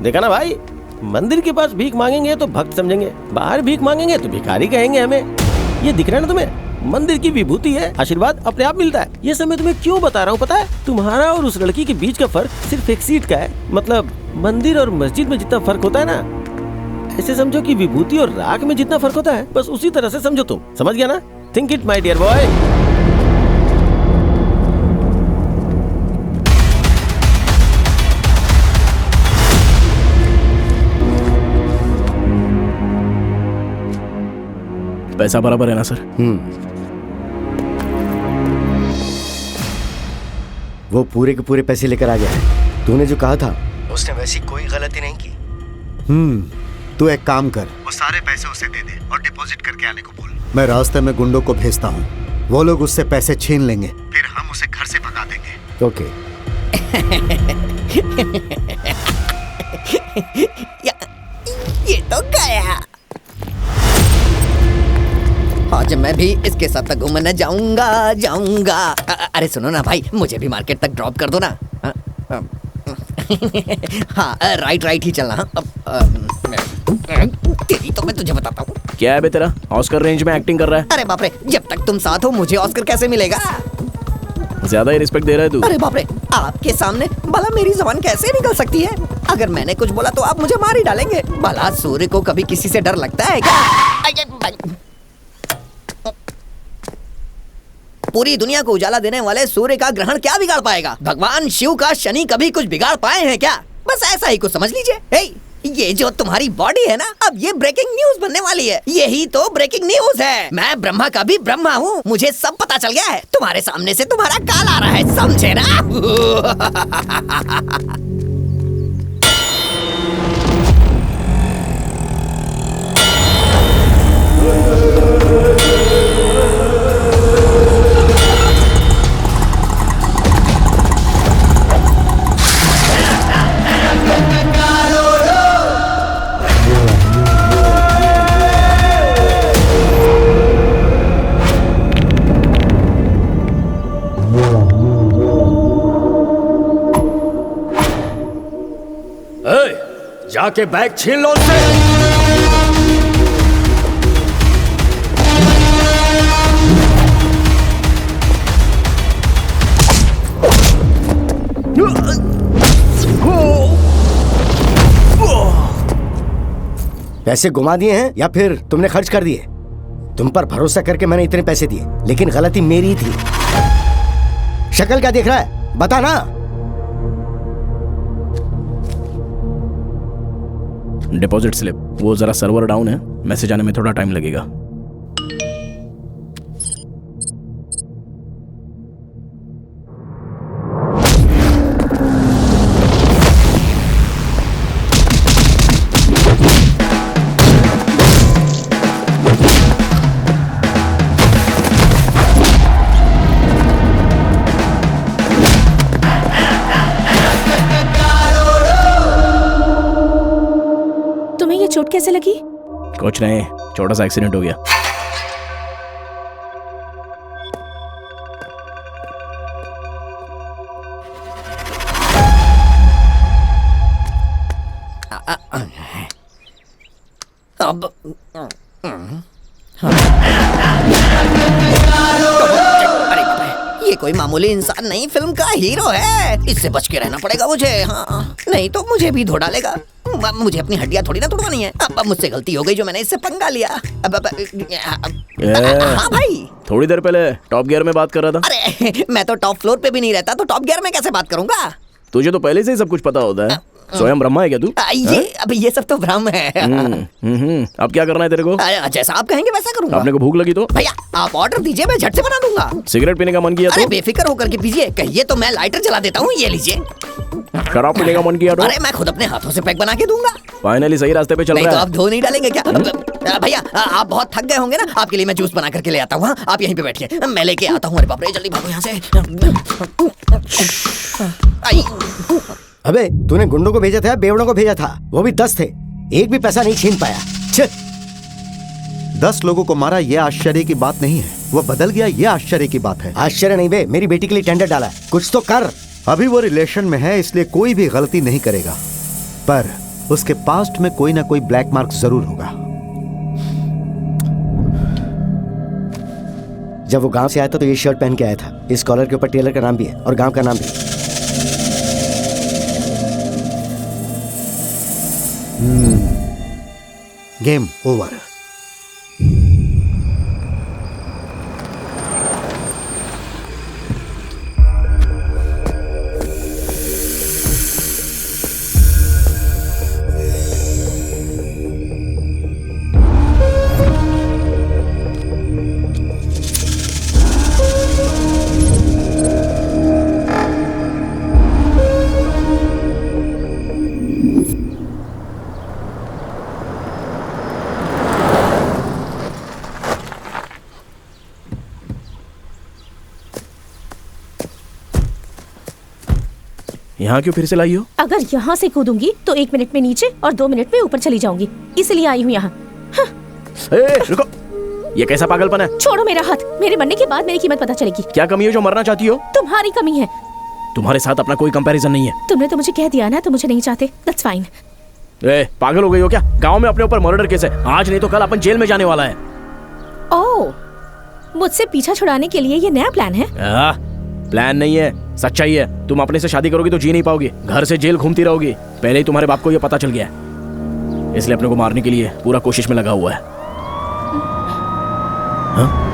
I: देखा ना भाई, मंदिर के पास भीख मांगेंगे तो भक्त समझेंगे, बाहर भीख मांगेंगे तो भिखारी कहेंगे हमें। ये दिख रहा है ना तुम्हें? मंदिर की विभूति है, आशीर्वाद अपने आप मिलता है। ये सब मैं तुम्हें क्यों बता रहा हूँ पता है? तुम्हारा और उस लड़की के बीच का फर्क सिर्फ एक सीट का है। मतलब मंदिर और मस्जिद में जितना फर्क होता है ना, ऐसे समझो कि विभूति और राख में जितना फर्क होता है, बस उसी तरह से समझो तुम। समझ गया ना? Think it my dear boy.
E: पैसा बराबर है ना सर?
J: वो पूरे के पूरे पैसे लेकर आ गया है। तूने जो कहा था उसने वैसी कोई गलती नहीं की।
C: तू एक काम कर,
J: वो सारे पैसे उसे दे दे और डिपॉजिट करके आने को बोल।
C: मैं रास्ते में गुंडों को भेजता हूँ, वो लोग उससे पैसे छीन लेंगे,
J: फिर हम उसे घर से भगा देंगे। ओके।
D: ये तो गया। आज मैं भी इसके साथ घूमने जाऊंगा। अरे सुनो ना भाई, मुझे भी मार्केट तक ड्रॉप कर दो ना। हाँ राइट ही चलना। तेरी तो मैं तुझे बताता हूँ।
E: क्या है बे तेरा? ऑस्कर रेंज में एक्टिंग कर रहा है?
D: अरे बाप रे, जब तक तुम साथ हो मुझे ऑस्कर कैसे मिलेगा?
E: ज्यादा ही रिस्पेक्ट दे रहा है तू।
D: अरे बाप रे, आपके सामने भला मेरी जुबान कैसे निकल सकती है? अगर मैंने कुछ बोला तो आप मुझे मार ही डालेंगे। भला सूर्य को कभी किसी से डर लगता है क्या? पूरी दुनिया को उजाला देने वाले सूर्य का ग्रहण क्या बिगाड़ पाएगा? भगवान शिव का शनि कभी कुछ बिगाड़ पाए हैं क्या? बस ऐसा ही कुछ समझ लीजिए। ये जो तुम्हारी बॉडी है ना, अब ये ब्रेकिंग न्यूज बनने वाली है। यही तो ब्रेकिंग न्यूज है। मैं ब्रह्मा का भी ब्रह्मा हूँ, मुझे सब पता चल गया है। तुम्हारे सामने से तुम्हारा काल आ रहा है, समझे ना?
H: जाके बैग छीन लो उससे।
J: पैसे घुमा दिए हैं या फिर तुमने खर्च कर दिए? तुम पर भरोसा करके मैंने इतने पैसे दिए, लेकिन गलती मेरी थी। शक्ल क्या देख रहा है, बता ना।
E: डिपॉजिट स्लिप, वो जरा सर्वर डाउन है, मैसेज आने में थोड़ा टाइम लगेगा।
A: चोट कैसे लगी?
E: कुछ नहीं, छोटा सा एक्सीडेंट हो गया।
D: अब ये कोई मामूली इंसान नहीं, फिल्म का हीरो है। इससे बच के रहना पड़ेगा मुझे। हाँ, नहीं तो मुझे भी धो डालेगा। मुझे अपनी हड्डियां थोड़ी ना तोड़वानी है। अब मुझसे गलती हो गई जो मैंने इससे पंगा लिया। हाँ भाई,
E: थोड़ी देर पहले टॉप गियर में बात कर रहा था।
D: अरे मैं तो टॉप फ्लोर पे भी नहीं रहता, तो टॉप गियर में कैसे बात करूंगा?
E: तुझे तो पहले से ही सब कुछ पता होता है। स्वयं ब्रह्मा है क्या तू?
D: ये सब तो भ्रम है।
E: अब क्या करना है तेरे को?
D: जैसा आप कहेंगे वैसा करूंगा।
E: आपने को भूख लगी तो
D: भैया आप ऑर्डर दीजिए, मैं झट से बना दूंगा।
E: सिगरेट पीने का मन किया तो?
D: अरे बेफिक्र होकर के पीजिए, कहिए तो मैं लाइटर जला देता हूँ। ये लीजिए।
E: शराब पीने का मन किया तो?
D: अरे मैं खुद अपने हाथों से पैक बना के दूंगा।
E: फाइनली सही रास्ते पे चल रहा है।
D: नहीं तो आप धो नहीं डालेंगे क्या? भैया आप बहुत थक गए होंगे ना, आपके लिए मैं जूस बना करके ले आता हूँ। आप यहीं पे बैठिए, मैं लेके आता हूँ। अरे बाप रे, जल्दी भागो यहाँ से।
J: अबे तूने गुंडों को भेजा था या बेवड़ों को भेजा था? वो भी 10 थे। एक भी पैसा नहीं छीन पाया। छे!
C: 10 लोगों को मारा ये आश्चर्य की बात नहीं है, वो बदल गया ये आश्चर्य की बात है।
J: आश्चर्य नहीं बे, मेरी बेटी के लिए टेंडर डाला है, कुछ तो कर।
C: अभी वो रिलेशन में है इसलिए कोई भी गलती नहीं करेगा, पर उसके पास्ट में कोई ना कोई ब्लैक मार्क जरूर होगा।
J: जब वो गांव से आया था तो ये शर्ट पहन के आया था। इस कॉलर के ऊपर टेलर का नाम भी है और गांव का नाम भी।
C: Game over.
E: यहाँ क्यों फिर से लाई हो?
A: अगर यहाँ से कूदूंगी तो 1 मिनट में नीचे और 2 मिनट में ऊपर चली जाऊंगी, इसलिए आई हूँ यहाँ।
E: रुको, ये कैसा पागलपन है?
A: छोड़ो मेरा हाथ, मेरे मरने के बाद मेरी कीमत पता चलेगी।
E: क्या कमी है जो मरना चाहती हो?
A: तुम्हारी कमी है।
E: तुम्हारे साथ अपना कोई कंपैरिजन नहीं है।
A: तुमने तो मुझे कह दिया ना, तो मुझे नहीं चाहते, दैट्स फाइन।
E: पागल हो गई हो क्या? गाँव में अपने ऊपर मर्डर केस है, आज नहीं तो कल अपन जेल में जाने वाला है।
A: ओह, मुझसे पीछा छुड़ाने के लिए ये नया प्लान है?
E: प्लान नहीं है, सच्चाई है। तुम अपने से शादी करोगी तो जी नहीं पाओगी, घर से जेल घूमती रहोगी। पहले ही तुम्हारे बाप को ये पता चल गया है, इसलिए अपने को मारने के लिए पूरा कोशिश में लगा हुआ है। हाँ?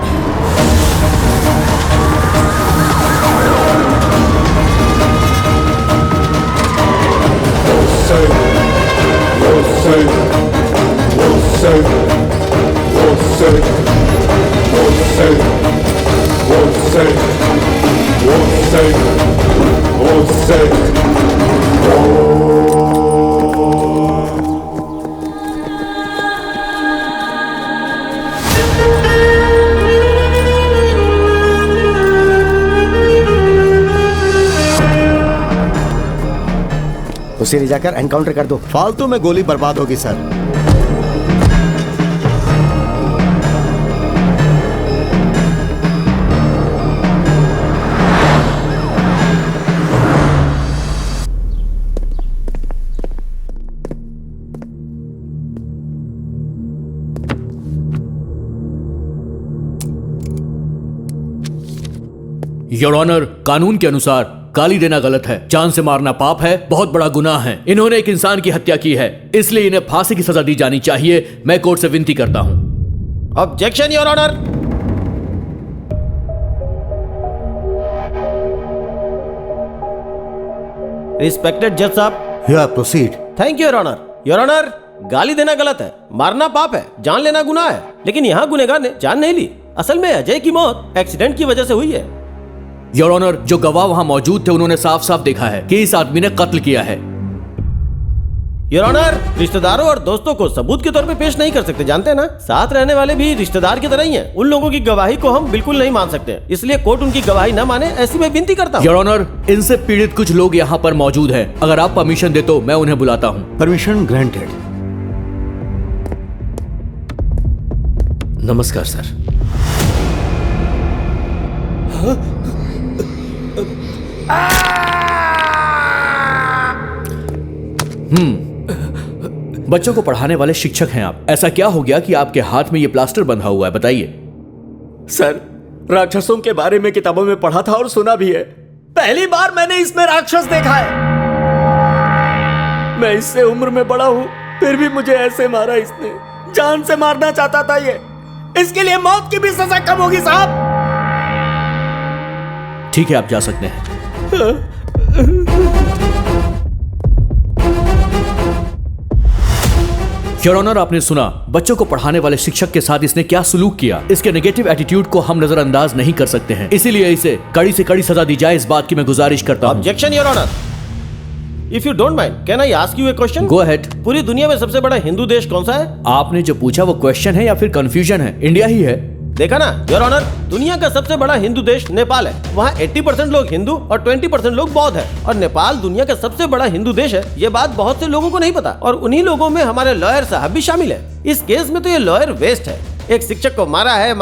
J: उसे ले जाकर एनकाउंटर कर दो।
C: फालतू में गोली बर्बाद होगी सर।
L: योर ऑनर, कानून के अनुसार गाली देना गलत है, जान से मारना पाप है, बहुत बड़ा गुनाह है। इन्होंने एक इंसान की हत्या की है, इसलिए इन्हें फांसी की सजा दी जानी चाहिए। मैं कोर्ट से विनती करता हूं।
I: Objection your honour. रिस्पेक्टेड जज साहब।
C: या proceed.
I: Thank you your honour. Your honour, गाली देना गलत है, मारना पाप है, जान लेना गुनाह है, लेकिन यहाँ गुनहगार ने जान नहीं ली। असल में अजय की मौत एक्सीडेंट की वजह से हुई है।
L: योर ऑनर, जो गवाह वहां मौजूद थे उन्होंने साफ साफ देखा है कि इस आदमी ने कत्ल किया है।
I: योर ऑनर, रिश्तेदारों और दोस्तों को सबूत के तौर पे पेश नहीं कर सकते, जानते हैं ना। साथ रहने वाले भी रिश्तेदार की तरह ही हैं। उन लोगों की गवाही को हम बिल्कुल नहीं मान सकते, इसलिए कोर्ट उनकी गवाही न माने ऐसी मैं विनती करता हूँ।
L: योर ऑनर, इनसे पीड़ित कुछ लोग यहाँ पर मौजूद हैं, अगर आप परमिशन दे तो मैं उन्हें बुलाता हूँ।
C: Permission granted.
H: नमस्कार सर।
L: बच्चों को पढ़ाने वाले शिक्षक हैं आप, ऐसा क्या हो गया कि आपके हाथ में ये प्लास्टर बंधा हुआ है, बताइए।
H: सर, राक्षसों के बारे में किताबों में पढ़ा था और सुना भी है। पहली बार मैंने इसमें राक्षस देखा है। मैं इससे उम्र में बड़ा हूं, फिर भी मुझे ऐसे मारा इसने। जान से मारना चाहता था ये। इसके लिए मौत की भी सजा कम होगी साहब।
L: ठीक है, आप जा सकते हैं। योर ऑनर, आपने सुना बच्चों को पढ़ाने वाले शिक्षक के साथ इसने क्या सलूक किया। इसके नेगेटिव एटीट्यूड को हम नजरअंदाज नहीं कर सकते हैं, इसीलिए इसे कड़ी से कड़ी सजा दी जाए, इस बात की मैं गुजारिश करता हूं।
I: Objection your honour. If you don't mind, can I ask you a question?
L: Go ahead.
I: पूरी दुनिया में सबसे बड़ा हिंदू देश कौन सा है?
L: आपने जो पूछा वो क्वेश्चन है या फिर कंफ्यूजन है? इंडिया ही है।
I: देखा ना योर ऑनर, दुनिया का सबसे बड़ा हिंदू देश नेपाल है। वहाँ 80% लोग हिंदू और 20% लोग बौद्ध है। और नेपाल दुनिया का सबसे बड़ा हिंदू देश है, ये बात बहुत से लोगों को नहीं पता। और उन्हीं लोगों में हमारे लॉयर साहब भी शामिल है। इस केस में तो ये लॉयर वेस्ट है। एक शिक्षक को मारा है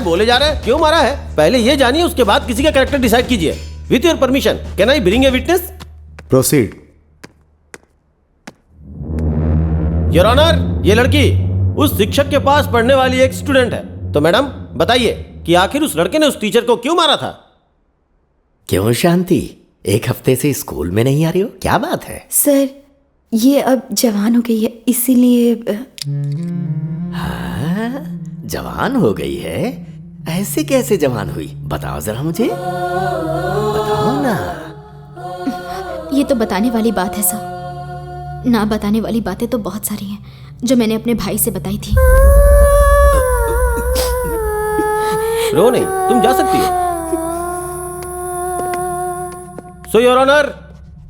I: बोले जा रहे हैं। क्यों मारा है पहले ये जानिए, उसके बाद किसी का कैरेक्टर डिसाइड कीजिए। With your permission can I bring a witness?
C: Proceed.
I: Your honour, ये लड़की उस शिक्षक के पास पढ़ने वाली एक स्टूडेंट है। तो मैडम बताइए कि आखिर उस लड़के ने उस टीचर को क्यों मारा था?
H: क्यों शांति, एक हफ्ते से स्कूल में नहीं आ रही हो, क्या बात है?
B: सर ये अब जवान हो गई है इसीलिए।
H: हाँ, जवान हो गई है? ऐसे कैसे जवान हुई, बताओ जरा मुझे, बताओ ना।
K: ये तो बताने वाली बात है सर। ना बताने वाली बातें तो बहुत सारी हैं जो मैंने अपने भाई से बताई थी।
I: रो नहीं, तुम जा सकती हो। सो योर ऑनर,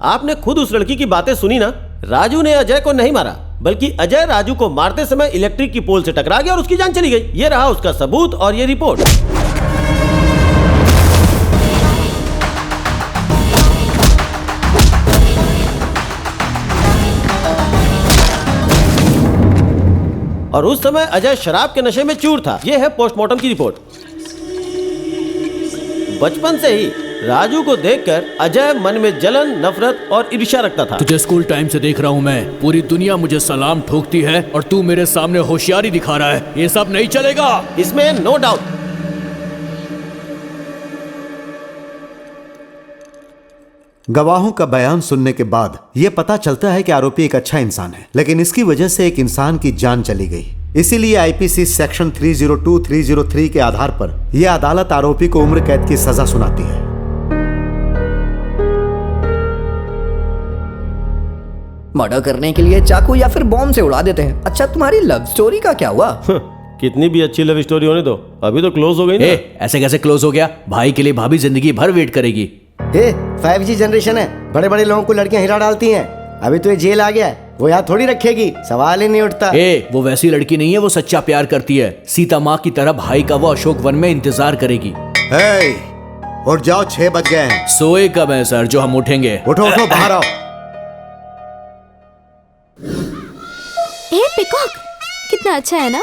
I: आपने खुद उस लड़की की बातें सुनी ना। राजू ने अजय को नहीं मारा, बल्कि अजय राजू को मारते समय इलेक्ट्रिक की पोल से टकरा गया और उसकी जान चली गई। ये रहा उसका सबूत और ये रिपोर्ट। और उस समय अजय शराब के नशे में चूर था। यह है पोस्टमार्टम की रिपोर्ट। बचपन से ही राजू को देखकर अजय मन में जलन, नफरत और ईर्ष्या रखता था।
L: तुझे स्कूल टाइम से देख रहा हूँ मैं, पूरी दुनिया मुझे सलाम ठोकती है और तू मेरे सामने होशियारी दिखा रहा है। ये सब नहीं चलेगा,
I: इसमें नो डाउट।
C: गवाहों का बयान सुनने के बाद यह पता चलता है कि आरोपी एक अच्छा इंसान है, लेकिन इसकी वजह से एक इंसान की जान चली गई। इसीलिए आईपीसी सेक्शन 302, 303 के आधार पर यह अदालत आरोपी को उम्र कैद की सजा सुनाती है।
D: मर्डर करने के लिए चाकू या फिर बॉम्ब से उड़ा देते हैं। अच्छा, तुम्हारी लव स्टोरी का क्या हुआ?
I: कितनी भी अच्छी लव स्टोरी होने दो, अभी तो क्लोज हो गई ना।
L: ऐसे कैसे क्लोज हो गया? भाई के लिए भाभी जिंदगी भर वेट करेगी।
J: 5G जनरेशन है, बड़े बड़े लोगों को लड़कियां हिला डालती हैं। अभी तो ये जेल आ गया है, वो यहाँ थोड़ी रखेगी, सवाल ही नहीं उठता।
L: वो वैसी लड़की नहीं है, वो सच्चा प्यार करती है। सीता माँ की तरह भाई का वो अशोक वन में इंतजार करेगी।
C: उठ जाओ, 6 बज गए हैं।
L: सोए कब है सर जो हम उठेंगे?
C: उठो उठो, बाहर आओ।
K: पिकॉक कितना अच्छा है ना?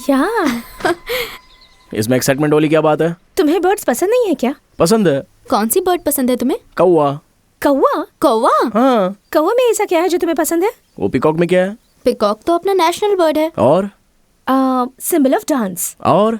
A: या
E: इसमें एक्साइटमेंट वाली क्या बात है?
A: तुम्हें बर्ड्स पसंद नहीं है क्या?
E: पसंद है।
K: कौन सी बर्ड पसंद है तुम्हें?
E: कौवा।
A: कौवा?
K: कौवा?
E: हाँ।
A: कौवा में ऐसा क्या है जो तुम्हें पसंद है?
E: वो पिकॉक में क्या है?
K: पिकॉक तो अपना नेशनल बर्ड है।
E: और
A: सिंबल ऑफ डांस।
E: और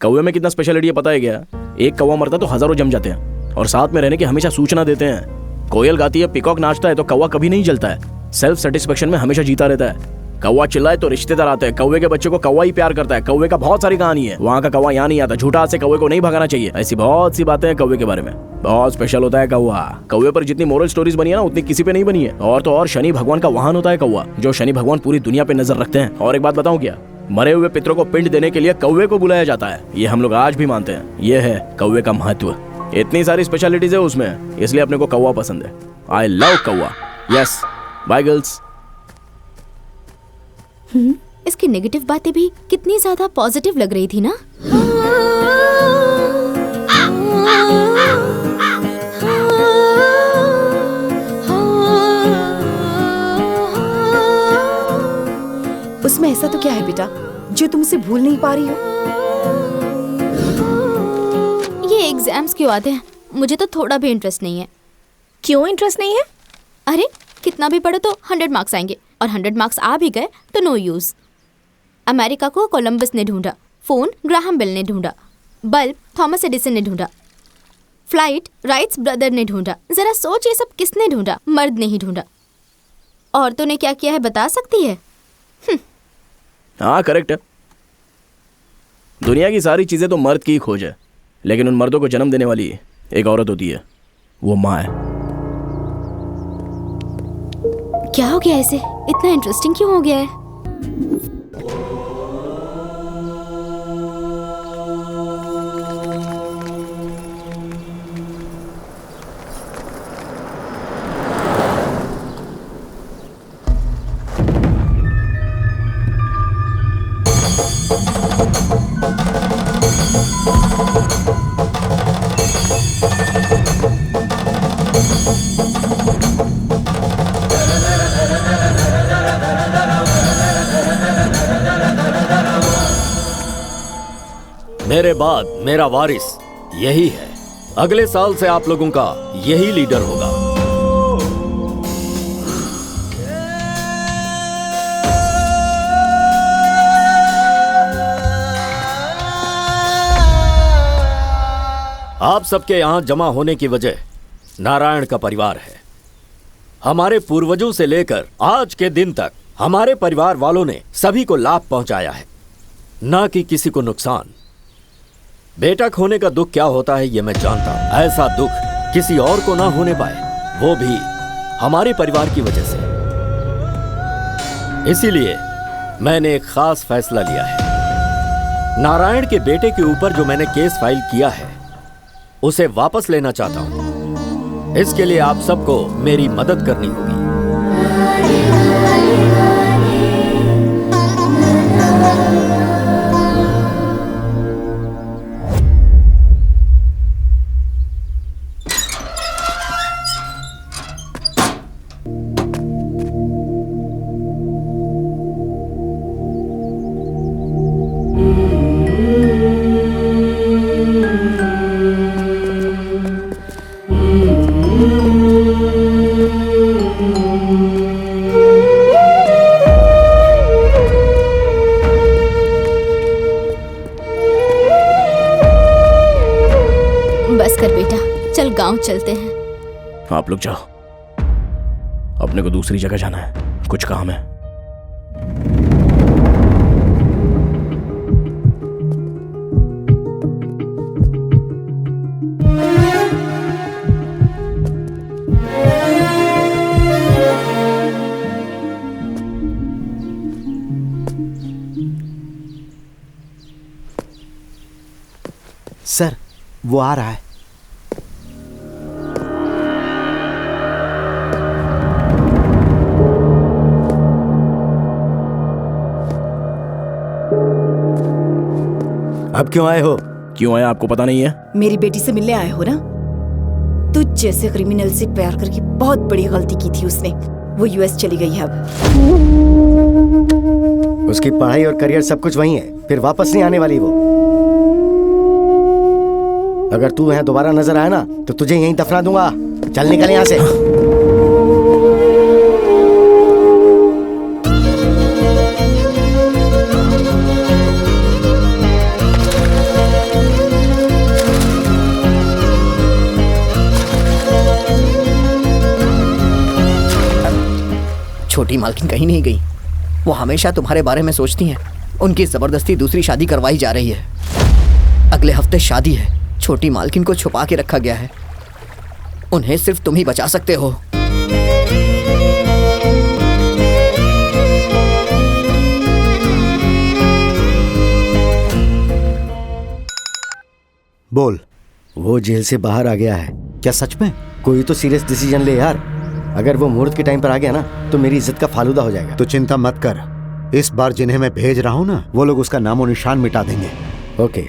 E: कौवे में कितना स्पेशलिटी है पता है क्या? एक कौवा मरता तो हजारों जम जाते हैं और साथ में रहने की हमेशा सूचना देते हैं। कोयल गाती है, पिकॉक नाचता है, तो कौवा कभी नहीं जलता है। सेल्फ सेटिस्फेक्शन में हमेशा जीता रहता है। कौवा चिल्लाए तो रिश्तेदार आते हैं। कौवे के बच्चे को कौवा ही प्यार करता है। कौवे का बहुत सारी कहानी है। वहाँ का कौवा यहाँ नहीं आता। झूठा से कौवे को नहीं भगाना चाहिए। ऐसी बहुत सी बातें हैं कौवे के बारे में। बहुत स्पेशल होता है कौवा। कौवे पर जितनी मोरल स्टोरीज बनी है ना, उतनी किसी पे नहीं बनी है। और तो और शनि भगवान का वाहन होता है कौवा, जो शनि भगवान पूरी दुनिया पे नजर रखते हैं। और एक बात बताऊं क्या? मरे हुए पितरों को पिंड देने के लिए कौवे को बुलाया जाता है। ये हम लोग आज भी मानते हैं। ये है कौवे का महत्व। इतनी सारी स्पेशलिटीज है उसमें, इसलिए अपने को कौवा पसंद है। आई लव कौवा। Yes, bye girls.
K: इसकी नेगेटिव बातें भी कितनी ज्यादा पॉजिटिव लग रही थी ना।
B: उसमें ऐसा तो क्या है बेटा जो तुमसे भूल नहीं पा रही हो?
K: ये एग्जाम्स क्यों आते हैं? मुझे तो थोड़ा भी इंटरेस्ट नहीं है।
A: क्यों इंटरेस्ट नहीं है?
K: अरे कितना भी पढ़ो तो 100 मार्क्स आएंगे, और 100 मार्क्स आ भी गए तो नो यूज। अमेरिका को कोलंबस ने ढूंढा, फोन ग्राहम बेल ने ढूंढा, बल्ब थॉमस एडिसन ने ढूंढा, फ्लाइट राइट्स ब्रदर ने ढूंढा। जरा सोच, ये सब किसने ढूंढा? मर्द ने ही ढूंढा। औरतों ने क्या किया है बता सकती है?
E: हाँ, करेक्ट है। दुनिया की सारी चीजें तो मर्द की ही खोज है, लेकिन उन मर्दों को जन्म देने वाली एक औरत होती है, वो माँ है।
K: क्या हो गया इसे? इतना इंटरेस्टिंग क्यों हो गया है?
H: मेरे बाद मेरा वारिस यही है। अगले साल से आप लोगों का यही लीडर होगा। आप सबके यहां जमा होने की वजह नारायण का परिवार है। हमारे पूर्वजों से लेकर आज के दिन तक हमारे परिवार वालों ने सभी को लाभ पहुंचाया है, ना कि किसी को नुकसान। बेटा खोने का दुख क्या होता है ये मैं जानता हूं। ऐसा दुख किसी और को ना होने पाए, वो भी हमारे परिवार की वजह से। इसीलिए मैंने एक खास फैसला लिया है। नारायण के बेटे के ऊपर जो मैंने केस फाइल किया है उसे वापस लेना चाहता हूं। इसके लिए आप सबको मेरी मदद करनी होगी।
K: बस कर बेटा, चल गांव चलते हैं।
E: आप लोग जाओ, अपने को दूसरी जगह जाना है, कुछ काम है।
C: सर, वो आ रहा है।
J: अब क्यों आए हो?
E: क्यों आया आपको पता नहीं है?
B: मेरी बेटी से मिलने आए हो ना? तुझ जैसे क्रिमिनल से प्यार करके बहुत बड़ी गलती की थी उसने। वो यूएस चली गई है अब।
J: उसकी पढ़ाई और करियर सब कुछ वही है, फिर वापस नहीं आने वाली वो। अगर तू यहाँ दोबारा नजर आया ना तो तुझे यहीं दफना दूंगा। चल निकल यहाँ से।
D: छोटी मालकिन कहीं नहीं गई। वो हमेशा तुम्हारे बारे में सोचती हैं। उनकी जबरदस्ती दूसरी शादी करवाई जा रही है। अगले हफ्ते शादी है। छोटी मालकिन को छुपा के रखा गया है। उन्हें सिर्फ तुम ही बचा सकते हो।
C: बोल।
J: वो जेल से बाहर आ गया है।
C: क्या सच में?
J: कोई तो सीरियस डिसीजन ले यार। अगर वो मुहूर्त के टाइम पर आ गया ना तो मेरी इज्जत का फालूदा हो जाएगा।
C: तो चिंता मत कर, इस बार जिन्हें मैं भेज रहा हूँ ना, वो लोग उसका नामो निशान मिटा देंगे।
J: ओके।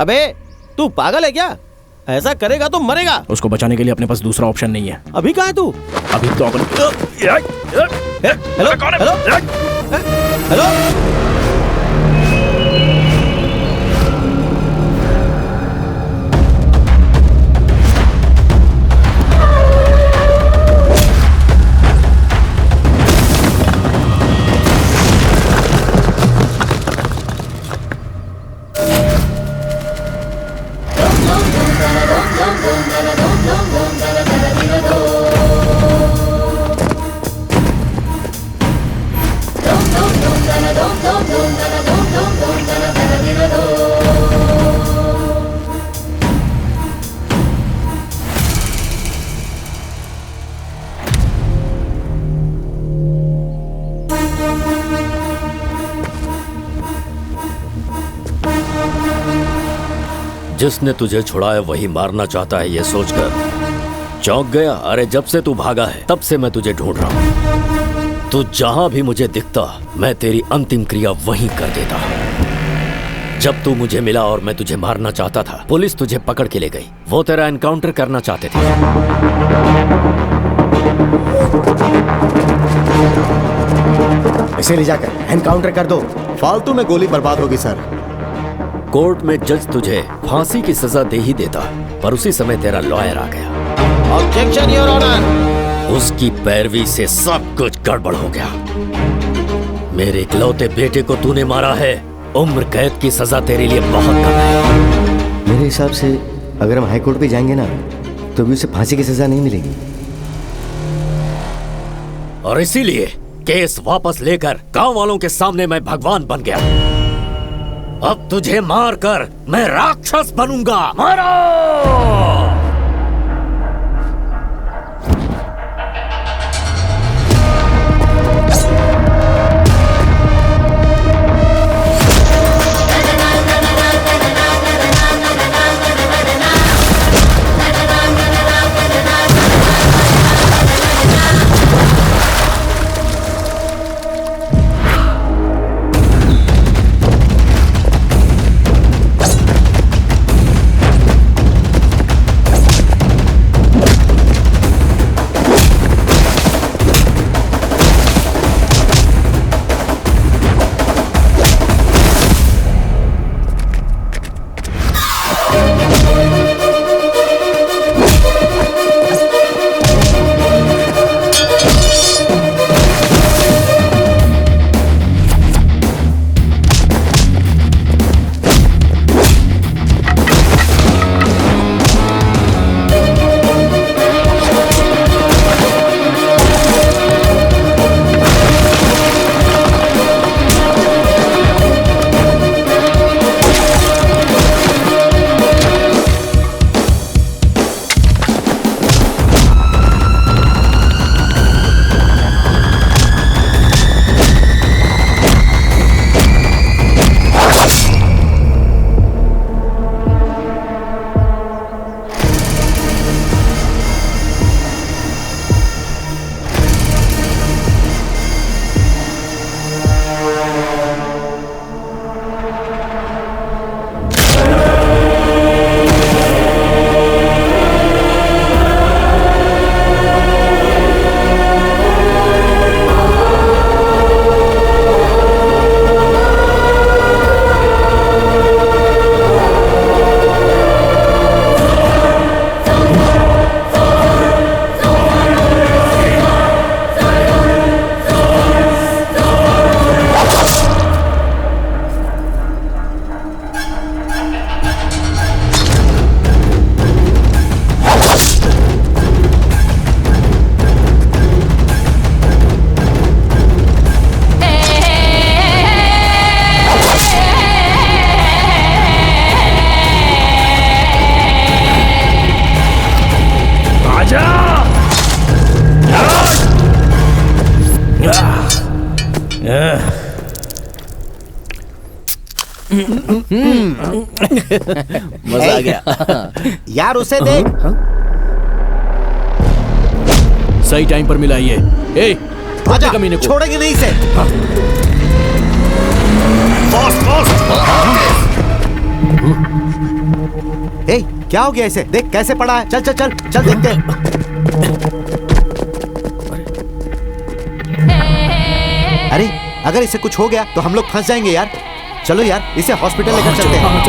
I: अबे तू पागल है क्या? ऐसा करेगा तो मरेगा।
E: उसको बचाने के लिए अपने पास दूसरा ऑप्शन नहीं है।
I: अभी कहाँ है तू?
E: अभी तो
I: हेलो हेलो हेलो।
H: जिसने तुझे छुड़ाया वही मारना चाहता है, ये सोचकर चौंक गया। अरे जब से तू भागा है तब से मैं तुझे ढूंढ रहा हूँ। तू जहां भी मुझे दिखता मैं तेरी अंतिम क्रिया वहीं कर देता। जब तू मुझे मिला और मैं तुझे मारना चाहता था, पुलिस तुझे पकड़ के ले गई। वो तेरा एनकाउंटर करना चाहते थे।
J: इसे ले जाकर एनकाउंटर कर दो।
C: फालतू में गोली बर्बाद होगी सर।
H: कोर्ट में जज तुझे फांसी की सजा दे ही देता, पर उसी समय तेरा लॉयर आ गया।
I: Objection your honour.
H: उसकी पैरवी से सब कुछ गड़बड़ हो गया। मेरे इकलौते बेटे को तूने मारा है, उम्र कैद की सजा तेरे लिए बहुत कम है।
J: मेरे हिसाब से अगर हम हाई कोर्ट पे जाएंगे ना तो भी उसे फांसी की सजा नहीं मिलेगी।
H: और इसीलिए केस वापस लेकर गांव वालों के सामने मैं भगवान बन गया। अब तुझे मारकर मैं राक्षस बनूंगा। मारो!
I: मजा आ गया।
C: यार उसे देख।
E: सही टाइम पर मिला ये। ए,
C: आजा,
E: कमीने को
C: छोड़ेंगे नहीं इसे। ए, क्या हो गया इसे? देख कैसे पड़ा है। चल चल चल चल देखते हैं। अरे अगर इसे कुछ हो गया तो हम लोग फंस जाएंगे यार। चलो यार इसे हॉस्पिटल लेकर चलते हैं।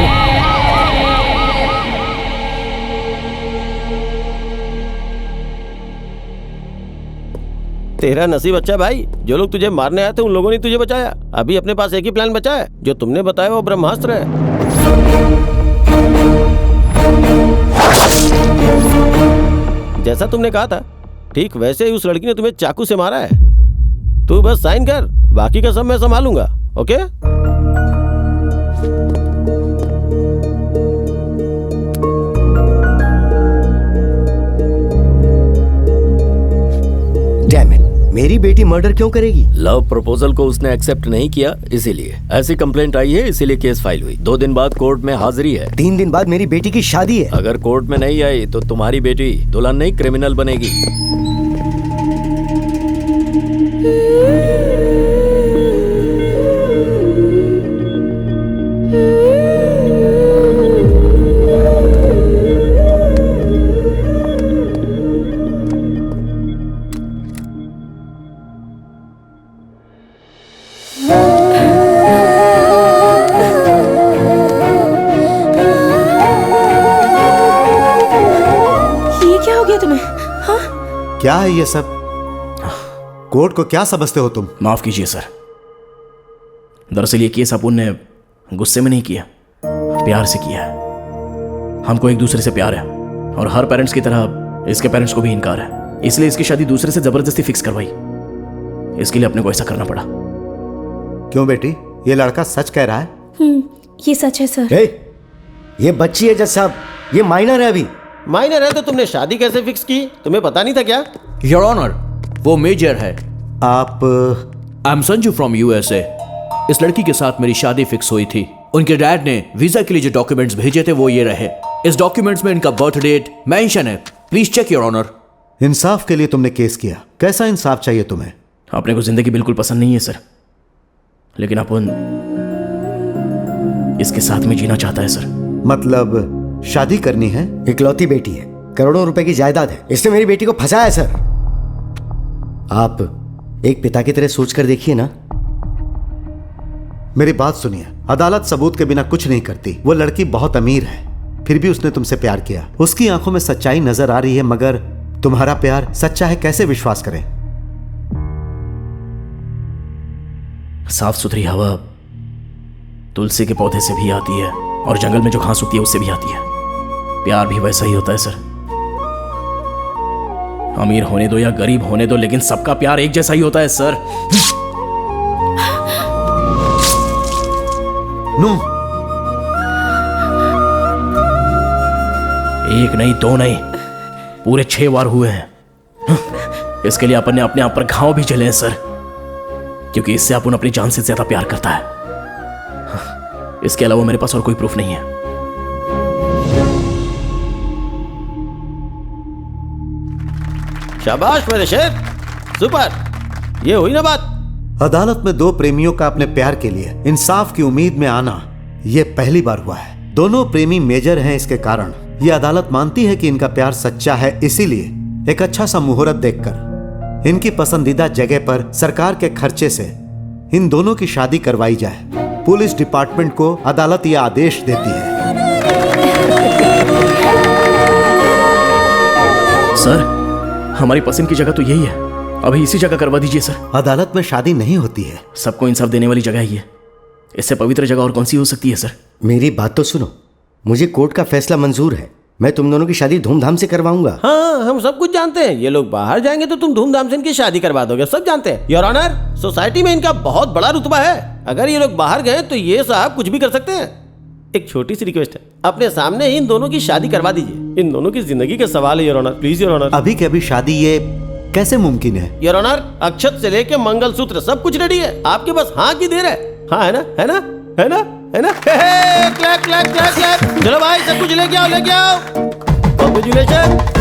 I: तेरा नसीब अच्छा भाई, जो लोग तुझे मारने आए थे उन लोगों ने तुझे बचाया। अभी अपने पास एक ही प्लान बचा है, जो तुमने बताया वो ब्रह्मास्त्र है। जैसा तुमने कहा था ठीक वैसे ही उस लड़की ने तुम्हें चाकू से मारा है। तू बस साइन कर, बाकी का सब मैं संभालूंगा। ओके?
J: डैम इट, मेरी बेटी मर्डर क्यों करेगी?
H: लव प्रपोजल को उसने एक्सेप्ट नहीं किया, इसीलिए ऐसी कंप्लेंट आई है, इसीलिए केस फाइल हुई। 2 दिन बाद कोर्ट में हाजिरी है।
J: 3 दिन बाद मेरी बेटी की शादी है।
H: अगर कोर्ट में नहीं आई तो तुम्हारी बेटी दुल्हन नहीं क्रिमिनल बनेगी।
A: हो गया तुम्हें? हाँ?
C: क्या है ये सब? कोर्ट को क्या समझते हो तुम?
E: माफ कीजिए सर, दरअसल ये केस अपुन ने गुस्से में नहीं किया, प्यार से किया है। हमको एक दूसरे से प्यार है और हर पेरेंट्स की तरह इसके पेरेंट्स को भी इनकार है, इसलिए इसकी शादी दूसरे से जबरदस्ती फिक्स करवाई। इसके लिए अपने को ऐसा करना पड़ा।
C: क्यों बेटी, ये लड़का सच कह रहा है?
A: ये सच है सर।
J: ये बच्ची है जज साहब, ये माइनर है अभी।
I: माइनर है तो तुमने शादी कैसे फिक्स की? तुम्हें पता नहीं था क्या?
L: योर ऑनर, वो मेजर है।
C: आप?
L: I am Sanju from USA. इस लड़की के साथ मेरी शादी फिक्स हुई थी। उनके डैड ने वीजा के लिए जो डॉक्यूमेंट्स भेजे थे वो ये रहे। इस डॉक्यूमेंट्स में इनका बर्थ डेट मेंशन है। Please check your honour.
C: इंसाफ के लिए तुमने केस किया, कैसा इंसाफ चाहिए तुम्हें?
E: अपने को जिंदगी बिल्कुल पसंद नहीं है सर, लेकिन अपन इसके साथ में जीना चाहता है सर।
C: मतलब शादी करनी है?
J: इकलौती बेटी है, करोड़ों रुपए की जायदाद है, इसने मेरी बेटी को फंसाया है सर। आप एक पिता की तरह सोच कर देखिए ना।
C: मेरी बात सुनिए, अदालत सबूत के बिना कुछ नहीं करती। वो लड़की बहुत अमीर है, फिर भी उसने तुमसे प्यार किया। उसकी आंखों में सच्चाई नजर आ रही है, मगर तुम्हारा प्यार सच्चा है, कैसे विश्वास करें?
E: साफ सुथरी हवा तुलसी के पौधे से भी आती है और जंगल में जो घास उगती है उससे भी आती है। प्यार भी वैसा ही होता है सर। अमीर होने दो या गरीब होने दो, लेकिन सबका प्यार एक जैसा ही होता है सर।
C: नो,
E: एक नहीं, दो नहीं, पूरे 6 बार हुए हैं। इसके लिए अपन ने अपने आप पर घाव भी झेले हैं सर, क्योंकि इससे अपन अपनी जान से ज्यादा प्यार करता है। इसके अलावा मेरे पास और कोई प्रूफ नहीं है।
I: शाबाश मेरे शेर, सुपर। ये हुई ना बात।
C: अदालत में दो प्रेमियों का अपने प्यार के लिए इंसाफ की उम्मीद में आना यह पहली बार हुआ है। दोनों प्रेमी मेजर हैं, इसके कारण यह अदालत मानती है कि इनका प्यार सच्चा है। इसीलिए एक अच्छा सा मुहूर्त देखकर इनकी पसंदीदा जगह पर सरकार के खर्चे से इन दोनों की शादी करवाई जाए। पुलिस डिपार्टमेंट को अदालत यह आदेश देती है।
E: सर, हमारी पसंद की जगह तो यही है, अभी इसी जगह करवा दीजिए सर।
C: अदालत में शादी नहीं होती है,
E: सबको इंसाफ देने वाली जगह ही है। इससे पवित्र जगह और कौन सी हो सकती है सर?
J: मेरी बात तो सुनो, मुझे कोर्ट का फैसला मंजूर है। मैं तुम दोनों की शादी धूमधाम से करवाऊंगा।
I: हाँ, हम सब कुछ जानते हैं। ये लोग बाहर जाएंगे तो तुम धूमधाम से इनकी शादी करवा दोगे, सब जानते हैं। योर ऑनर, सोसाइटी में इनका बहुत बड़ा रुतबा है। अगर ये लोग बाहर गए तो ये साहब कुछ भी कर सकते हैं। एक छोटी सी रिक्वेस्ट है, अपने सामने ही इन दोनों की शादी करवा दीजिए। इन दोनों की जिंदगी का सवाल है your honour, please your honour.
C: अभी के अभी शादी ये कैसे मुमकिन है?
I: योर ऑनर, अक्षत से लेके मंगलसूत्र सब कुछ रेडी है, आपके बस हाँ की देर है। हाँ है ना, है ना, है ना, है ना? Clap clap clap clap. चलो भाई, सब कुछ लेके आओ, लेके आओ। कांग्रेचुलेशन।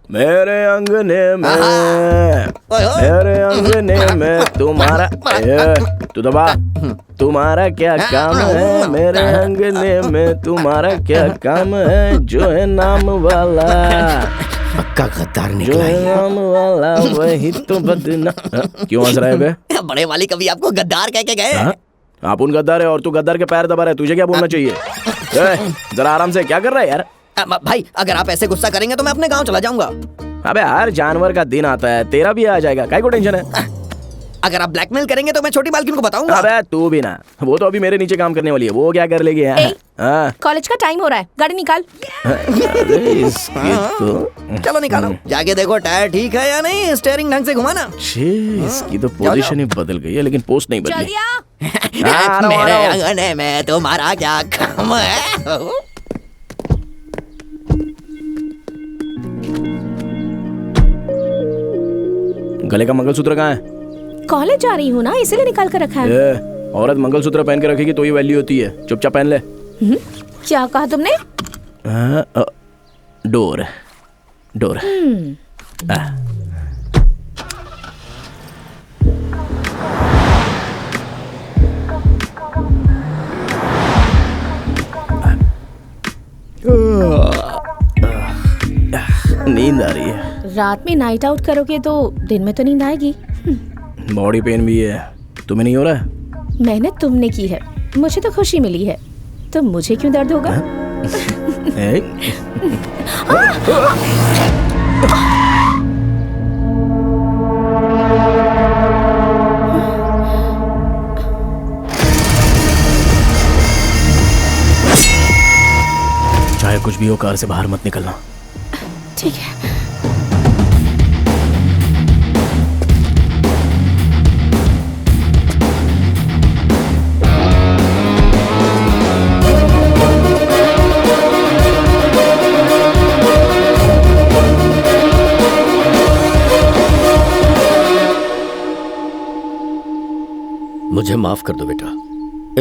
E: मेरे अंगने में, मेरे अंगने में तुम्हारा, तू दबा, तुम्हारा क्या काम है? मेरे अंगने में तुम्हारा क्या काम है? जो है नाम वाला,
J: पक्का गद्दार
E: जो
J: निकला
E: है
J: है।
E: नाम वाला वही तो बदना। क्यों हंस रहा है बे?
D: बड़े वाली कभी आपको गद्दार कह के गए?
E: हाँ? आप उन गद्दार है और तू गद्दार के पैर दबा रहा है, तुझे क्या बोलना चाहिए? जरा आराम से, क्या कर रहा है यार?
D: भाई, अगर आप ऐसे गुस्सा करेंगे तो मैं अपने गांव चला जाऊंगा।
E: अबे हर जानवर का दिन आता है, तेरा भी आ जाएगा, काय को टेंशन है?
D: अगर आप ब्लैकमेल करेंगे तो मैं छोटी बालकिन को बताऊंगा।
E: अबे तू भी ना, वो तो अभी मेरे नीचे काम करने वाली है, वो क्या कर लेगी? हाँ?
A: कॉलेज का टाइम हो रहा है, गाड़ी निकाल।
E: अरे इसकी तो
D: चलो निकालो, जाके देखो टायर ठीक है या नहीं, स्टीयरिंग ढंग से घुमाना।
E: इसकी तो पोजीशन ही बदल गई है, लेकिन पोस्ट नहीं बदली।
D: मेरे अंगने में तुम्हारा क्या काम है?
E: गले का मंगलसूत्र कहाँ है?
A: कॉलेज जा रही हूँ ना, इसीलिए निकाल कर रखा है।
E: औरत मंगलसूत्र पहन के रखेगी तो ही वैल्यू होती है, चुपचाप पहन ले।
A: क्या कहा तुमने?
E: डोर। डोर। नींद आ रही है।
A: रात में नाइट आउट करोगे तो दिन में तो नींद आएगी।
E: बॉडी पेन भी है, तुम्हें नहीं हो रहा है?
A: मेहनत तुमने की है, मुझे तो खुशी मिली है, तो मुझे क्यों दर्द होगा?
E: चाहे कुछ भी हो, कार से बाहर मत निकलना।
A: ठीक है।
H: मुझे माफ कर दो बेटा।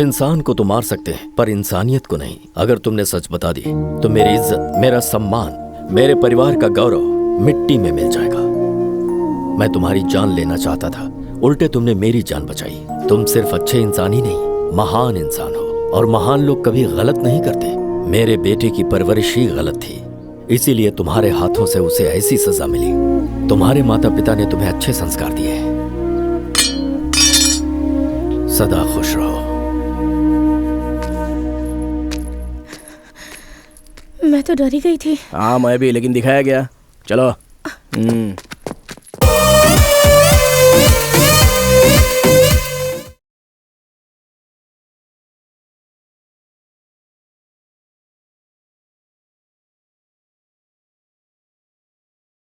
H: इंसान को तो मार सकते हैं पर इंसानियत को नहीं। अगर तुमने सच बता दी तो मेरी इज्जत, मेरा सम्मान, मेरे परिवार का गौरव मिट्टी में मिल जाएगा। मैं तुम्हारी जान लेना चाहता था, उल्टे तुमने मेरी जान बचाई। तुम सिर्फ अच्छे इंसान ही नहीं, महान इंसान हो, और महान लोग कभी गलत नहीं करते। मेरे बेटे की परवरिश ही गलत थी, इसीलिए तुम्हारे हाथों से उसे ऐसी सजा मिली। तुम्हारे माता पिता ने तुम्हें अच्छे संस्कार दिए। सदा खुश रहो।
A: मैं तो डरी गई थी।
E: हाँ मैं भी, लेकिन दिखाया गया। चलो।